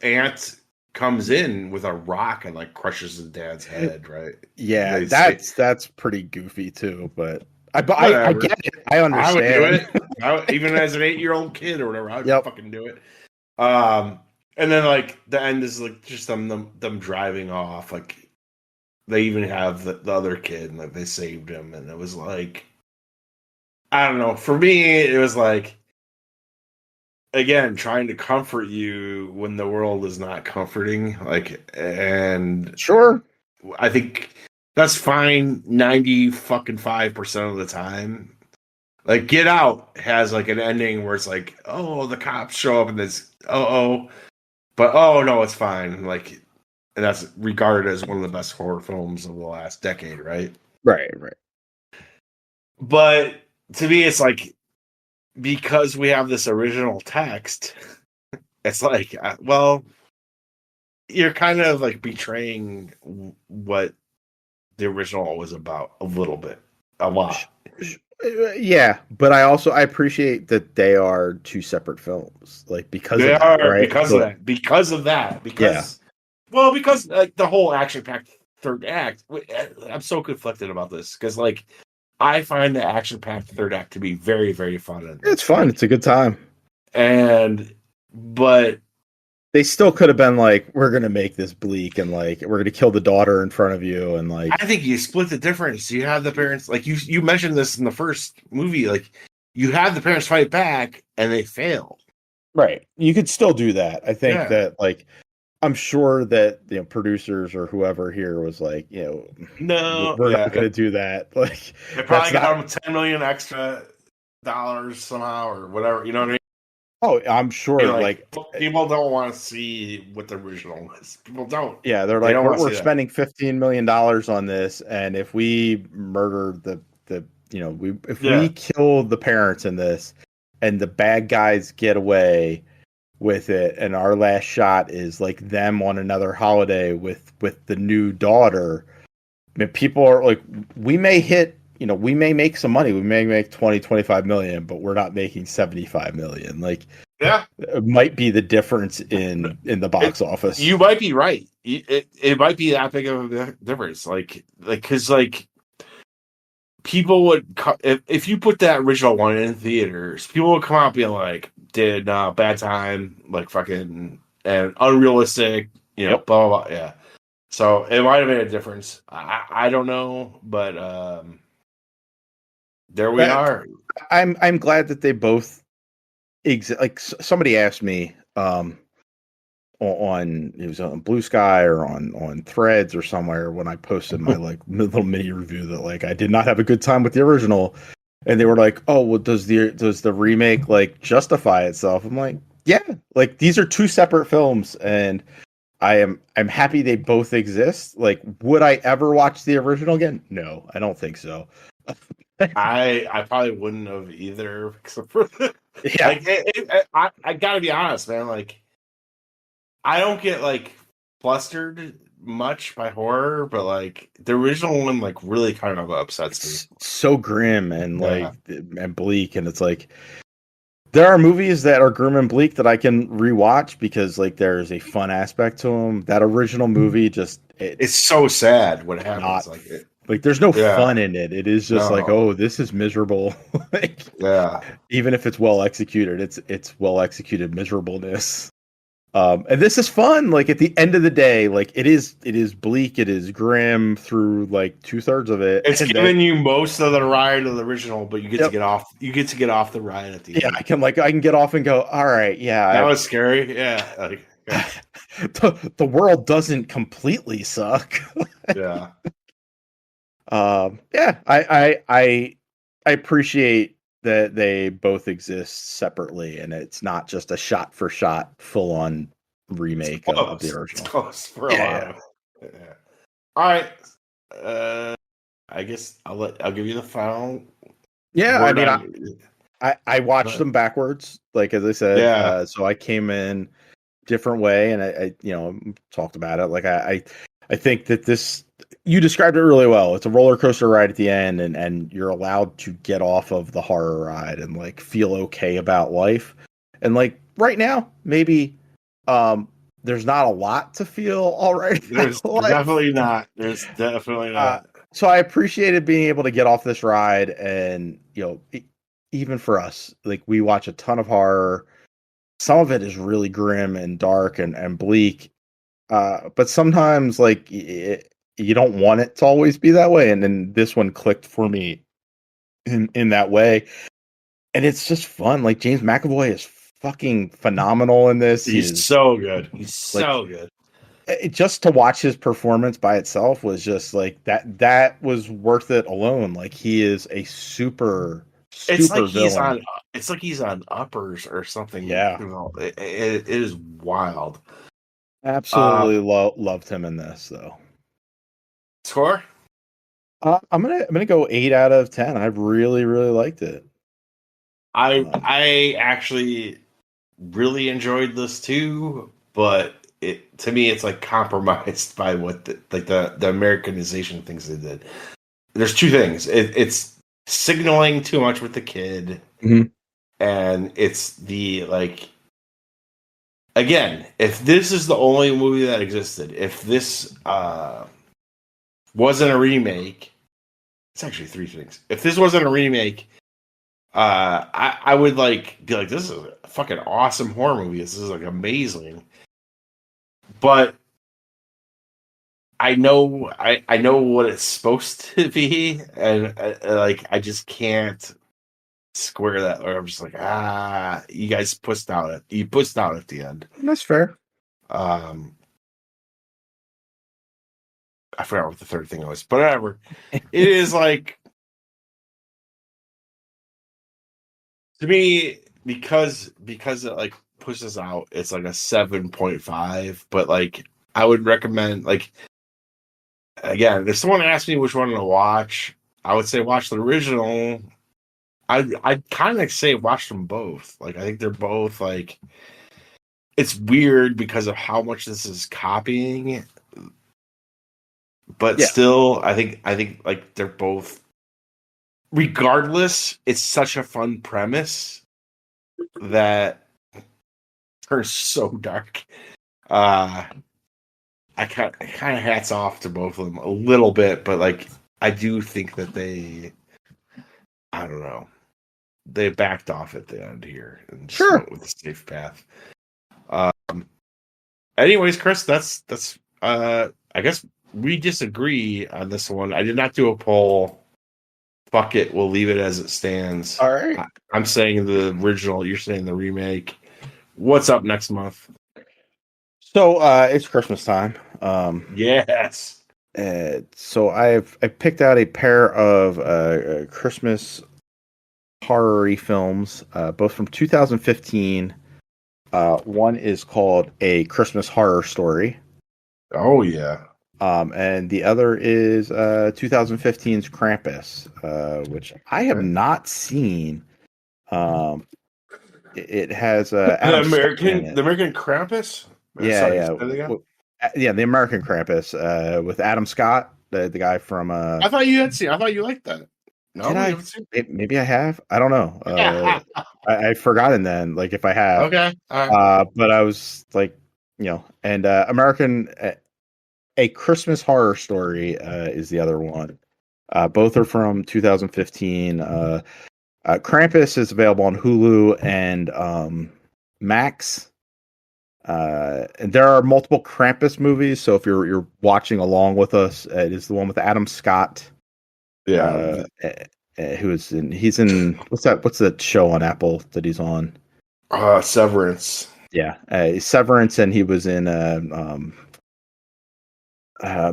Speaker 1: aunt comes in with a rock and like crushes his dad's head, right?
Speaker 2: Yeah, that's pretty goofy too. But I get it. I understand.
Speaker 1: I would do it. Even as an 8-year-old kid or whatever, I'd fucking do it. And then like the end is like just them driving off. Like they even have the other kid and like they saved him, and it was like, I don't know. For me, it was like, again, trying to comfort you when the world is not comforting. Like, and
Speaker 2: sure,
Speaker 1: I think that's fine 95% of the time. Like, Get Out has like an ending where it's like, oh, the cops show up and this, but no, it's fine. Like, and that's regarded as one of the best horror films of the last decade, right?
Speaker 2: Right.
Speaker 1: But to me, it's like, because we have this original text, it's like, well, you're kind of like betraying what the original was about a little bit. a lot.
Speaker 2: Yeah, but I appreciate that they are two separate films, like because
Speaker 1: They
Speaker 2: of that,
Speaker 1: are
Speaker 2: right?
Speaker 1: because of that. Because because like the whole action-packed third act. I'm so conflicted about this because like I find the action-packed third act to be very, very fun.
Speaker 2: It's fun. It's a good time.
Speaker 1: But
Speaker 2: they still could have been like, we're gonna make this bleak and like we're gonna kill the daughter in front of you, and like
Speaker 1: I think you split the difference. You have the parents, like you mentioned this in the first movie, like you have the parents fight back and they fail.
Speaker 2: Right. You could still do that. I think that like I'm sure that producers or whoever here was like,
Speaker 1: no,
Speaker 2: we're not going to do that. Like,
Speaker 1: they probably got them $10 million extra dollars somehow or whatever. You know what I mean?
Speaker 2: Oh, I'm sure. Like
Speaker 1: people don't want to see what the original was. People don't.
Speaker 2: Yeah, they're like, we're spending $15 million on this, and if we murder we kill the parents in this, and the bad guys get away with it, and our last shot is like them on another holiday with the new daughter. I mean, people are like, we may make some money. We may make 20-25 million, but we're not making 75 million. Like, it might be the difference in the box office.
Speaker 1: You might be right. It might be that big of a difference. Because people would, if you put that original one in theaters, people would come out being like, "Did bad time, like fucking and unrealistic," blah blah blah. Yeah. So it might have made a difference. I don't know, but there we are.
Speaker 2: I'm glad that they both exist. Like somebody asked me it was on Blue Sky or on Threads or somewhere when I posted my like little mini review that like I did not have a good time with the original, and they were like, "Oh, well, does the remake like justify itself?" I'm like, "Yeah, like these are two separate films, and I'm happy they both exist. Like, would I ever watch the original again? No, I don't think so."
Speaker 1: I probably wouldn't have either, except for I gotta be honest, man. Like, I don't get like flustered much by horror, but like the original one, like really kind of upsets me.
Speaker 2: So grim and and bleak, and it's like there are movies that are grim and bleak that I can rewatch because like there's a fun aspect to them. That original movie it's
Speaker 1: so sad what happens.
Speaker 2: Like there's no fun in it. It is just like, oh, this is miserable. Like, even if it's well executed, it's well executed miserableness. And this is fun. Like at the end of the day, like it is bleak. It is grim through like 2/3 of it.
Speaker 1: It's giving you most of the ride of the original, but you get to get off. You get to get off the ride at the end.
Speaker 2: I can get off and go. All right,
Speaker 1: that was scary. Yeah,
Speaker 2: the world doesn't completely suck.
Speaker 1: Yeah.
Speaker 2: I appreciate that they both exist separately, and it's not just a shot for shot full on remake of the original.
Speaker 1: It's close for a while. Yeah. All right. I guess I'll give you the final.
Speaker 2: Yeah, I mean, I watched them backwards, like as I said.
Speaker 1: Yeah.
Speaker 2: So I came in different way, and I talked about it. Like I think that this, you described it really well. It's a roller coaster ride at the end, and you're allowed to get off of the horror ride and like feel okay about life. And like right now, maybe there's not a lot to feel all right.
Speaker 1: There's definitely not. There's definitely not.
Speaker 2: So I appreciated being able to get off this ride, and even for us, like we watch a ton of horror. Some of it is really grim and dark and bleak. But sometimes like you don't want it to always be that way. And then this one clicked for me in that way. And it's just fun. Like James McAvoy is fucking phenomenal in this.
Speaker 1: He's so good. He's so good.
Speaker 2: Just to watch his performance by itself was just like that was worth it alone. Like he is a super
Speaker 1: it's like
Speaker 2: villain.
Speaker 1: he's on Uppers or something.
Speaker 2: Yeah.
Speaker 1: It is wild.
Speaker 2: Absolutely loved him in this though.
Speaker 1: Score?
Speaker 2: I'm gonna go 8 out of 10. I really, really liked it.
Speaker 1: I actually really enjoyed this too, but to me it's like compromised by what the Americanization things they did. there's two things. It's signaling too much with the kid, and it's the like. Again, if this is the only movie that existed, if this wasn't a remake, it's actually three things. If this wasn't a remake, I would like be like, this is a fucking awesome horror movie. This is like amazing. But I know what it's supposed to be, and like I just can't square that. Or I'm just like, you guys pussed out. You pussed out at the end.
Speaker 2: That's fair.
Speaker 1: I forgot what the third thing was, but whatever. It is like, to me, because it like pushes out, it's like a 7.5. But like, I would recommend, like, again, if someone asked me which one to watch, I would say watch the original. I'd kind of say watch them both. Like, I think they're both like, it's weird because of how much this is copying, but still, I think like they're both. Regardless, it's such a fun premise that turns so dark. I kind of hats off to both of them a little bit, but like I do think that I don't know, they backed off at the end here and just went with the safe path. Anyways, Chris, that's I guess we disagree on this one. I did not do a poll. Fuck it, we'll leave it as it stands.
Speaker 2: All right.
Speaker 1: I'm saying the original, you're saying the remake. What's up next month?
Speaker 2: So it's Christmas time.
Speaker 1: Yes.
Speaker 2: So I picked out a pair of Christmas horror films, both from 2015. One is called A Christmas Horror Story.
Speaker 1: Oh yeah.
Speaker 2: And the other is 2015's Krampus, which I have not seen. It has
Speaker 1: the American Krampus.
Speaker 2: Yeah, the American Krampus with Adam Scott, the guy from.
Speaker 1: I thought you had seen. I thought you liked that. No,
Speaker 2: you haven't seen it? Maybe I have. I don't know. I've forgotten then. Like if I have.
Speaker 1: Okay.
Speaker 2: But I was like, and American. A Christmas Horror Story is the other one. Both are from 2015. Krampus is available on Hulu and Max. And there are multiple Krampus movies, so if you're watching along with us, it is the one with Adam Scott.
Speaker 1: Yeah.
Speaker 2: He's in what's that show on Apple that he's on?
Speaker 1: Severance.
Speaker 2: Yeah, Severance, and he was in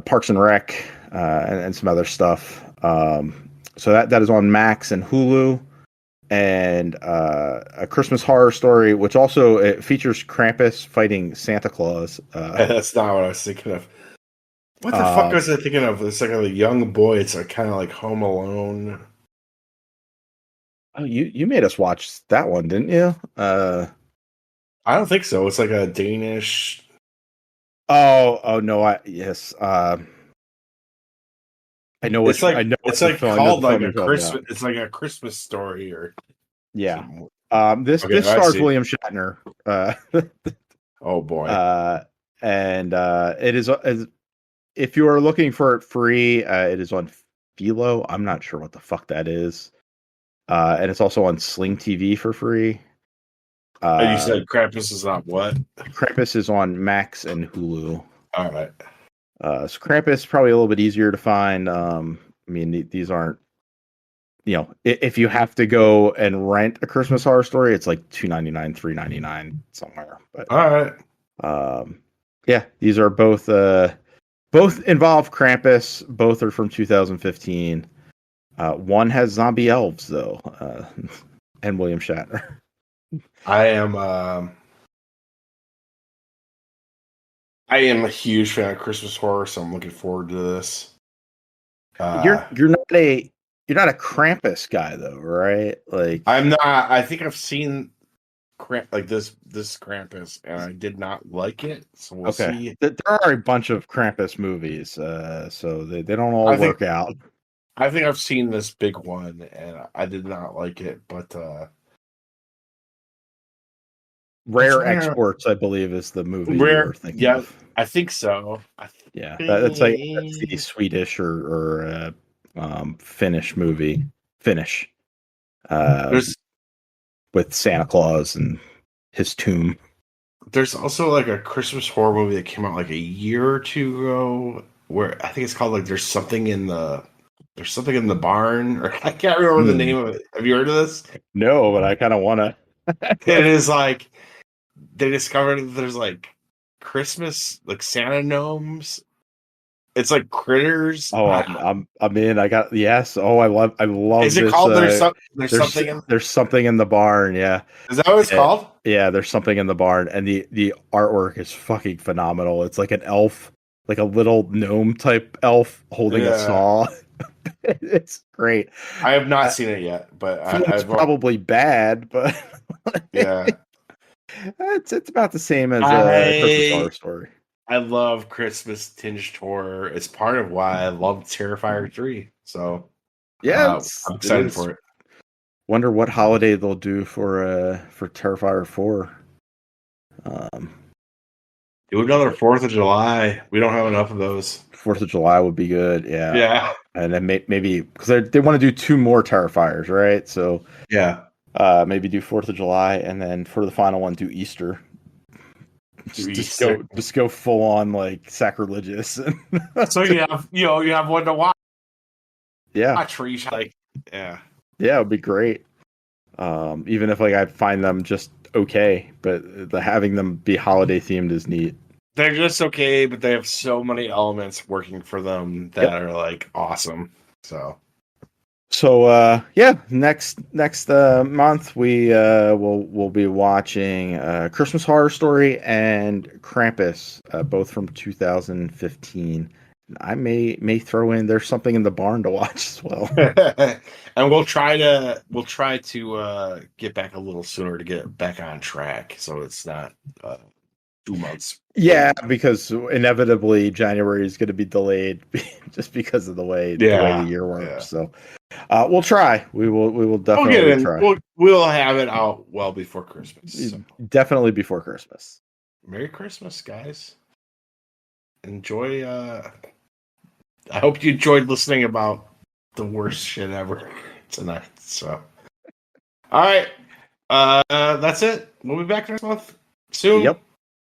Speaker 2: Parks and Rec and some other stuff. So that is on Max and Hulu, and A Christmas Horror Story, which also it features Krampus fighting Santa Claus.
Speaker 1: That's not what I was thinking of. What the fuck was I thinking of? It's like a young boy. It's like kind of like Home Alone.
Speaker 2: Oh, you made us watch that one, didn't you?
Speaker 1: I don't think so. It's like a Danish.
Speaker 2: Oh no! Yes. I know
Speaker 1: it's like. It's like called like a Christmas.
Speaker 2: About.
Speaker 1: It's like a Christmas Story, or
Speaker 2: yeah. This stars William Shatner.
Speaker 1: Oh boy.
Speaker 2: And it is. If you are looking for it free, it is on Philo. I'm not sure what the fuck that is. And it's also on Sling TV for free.
Speaker 1: You said Krampus is on what?
Speaker 2: Krampus is on Max and Hulu.
Speaker 1: All right.
Speaker 2: So Krampus is probably a little bit easier to find. I mean, these aren't, if you have to go and rent A Christmas Horror Story, it's like $2.99, $3.99 somewhere. But
Speaker 1: all right.
Speaker 2: Yeah, these are both involve Krampus. Both are from 2015. One has zombie elves though, and William Shatner.
Speaker 1: I am a huge fan of Christmas horror, so I'm looking forward to this.
Speaker 2: You're not a Krampus guy though, right? Like
Speaker 1: I'm not. I think I've seen this Krampus, and I did not like it. So we'll see.
Speaker 2: There are a bunch of Krampus movies, so they don't all work out.
Speaker 1: I think I've seen this big one, and I did not like it. But
Speaker 2: Rare Exports, I believe, is the movie you're thinking of.
Speaker 1: I think so.
Speaker 2: Yeah, that's the Swedish or Finnish movie. Finnish. With Santa Claus and his tomb.
Speaker 1: There's also like a Christmas horror movie that came out like a year or two ago, where I think it's called like There's something in the barn, or I can't remember the name of it. Have you heard of this?
Speaker 2: No, but I kind of want to.
Speaker 1: It is like they discovered that there's like Christmas, like Santa gnomes. It's like critters.
Speaker 2: Oh, I'm in. I got yes. Oh, I love.
Speaker 1: Is it
Speaker 2: this,
Speaker 1: called There's
Speaker 2: something in the barn? Yeah.
Speaker 1: Is that what it's called?
Speaker 2: Yeah, there's something in the barn, and the artwork is fucking phenomenal. It's like an elf, like a little gnome type elf holding a saw. It's great.
Speaker 1: I have not seen it yet, but
Speaker 2: it's probably bad, but
Speaker 1: yeah,
Speaker 2: it's about the same as Christmas Horror Story.
Speaker 1: I love Christmas tinged horror. It's part of why I love Terrifier 3. So
Speaker 2: yeah,
Speaker 1: I'm excited for it.
Speaker 2: Wonder what holiday they'll do for Terrifier 4.
Speaker 1: Do another 4th of July. We don't have enough of those.
Speaker 2: 4th of July would be good. Yeah.
Speaker 1: Yeah.
Speaker 2: And then maybe because they want to do 2 more Terrifiers, right? So
Speaker 1: yeah.
Speaker 2: Maybe do 4th of July, and then for the final one, do Easter. Just go full on like sacrilegious.
Speaker 1: So you have one to watch.
Speaker 2: Yeah.
Speaker 1: Watch for each yeah,
Speaker 2: it would be great. Even if like I find them just okay, but having them be holiday themed is neat.
Speaker 1: They're just okay, but they have so many elements working for them that are like awesome.
Speaker 2: So yeah, next month we'll be watching Christmas Horror Story and Krampus, both from 2015. I may throw in There's Something in the Barn to watch as well.
Speaker 1: And we'll try to get back a little sooner to get back on track, so it's not 2 months.
Speaker 2: Yeah, because inevitably January is going to be delayed just because of the way the year works. Yeah. So we'll try. We will definitely try.
Speaker 1: We'll have it out well before Christmas. So.
Speaker 2: Definitely before Christmas.
Speaker 1: Merry Christmas, guys. Enjoy. I hope you enjoyed listening about the worst shit ever tonight. So, all right. That's it. We'll be back next month soon.
Speaker 2: Yep.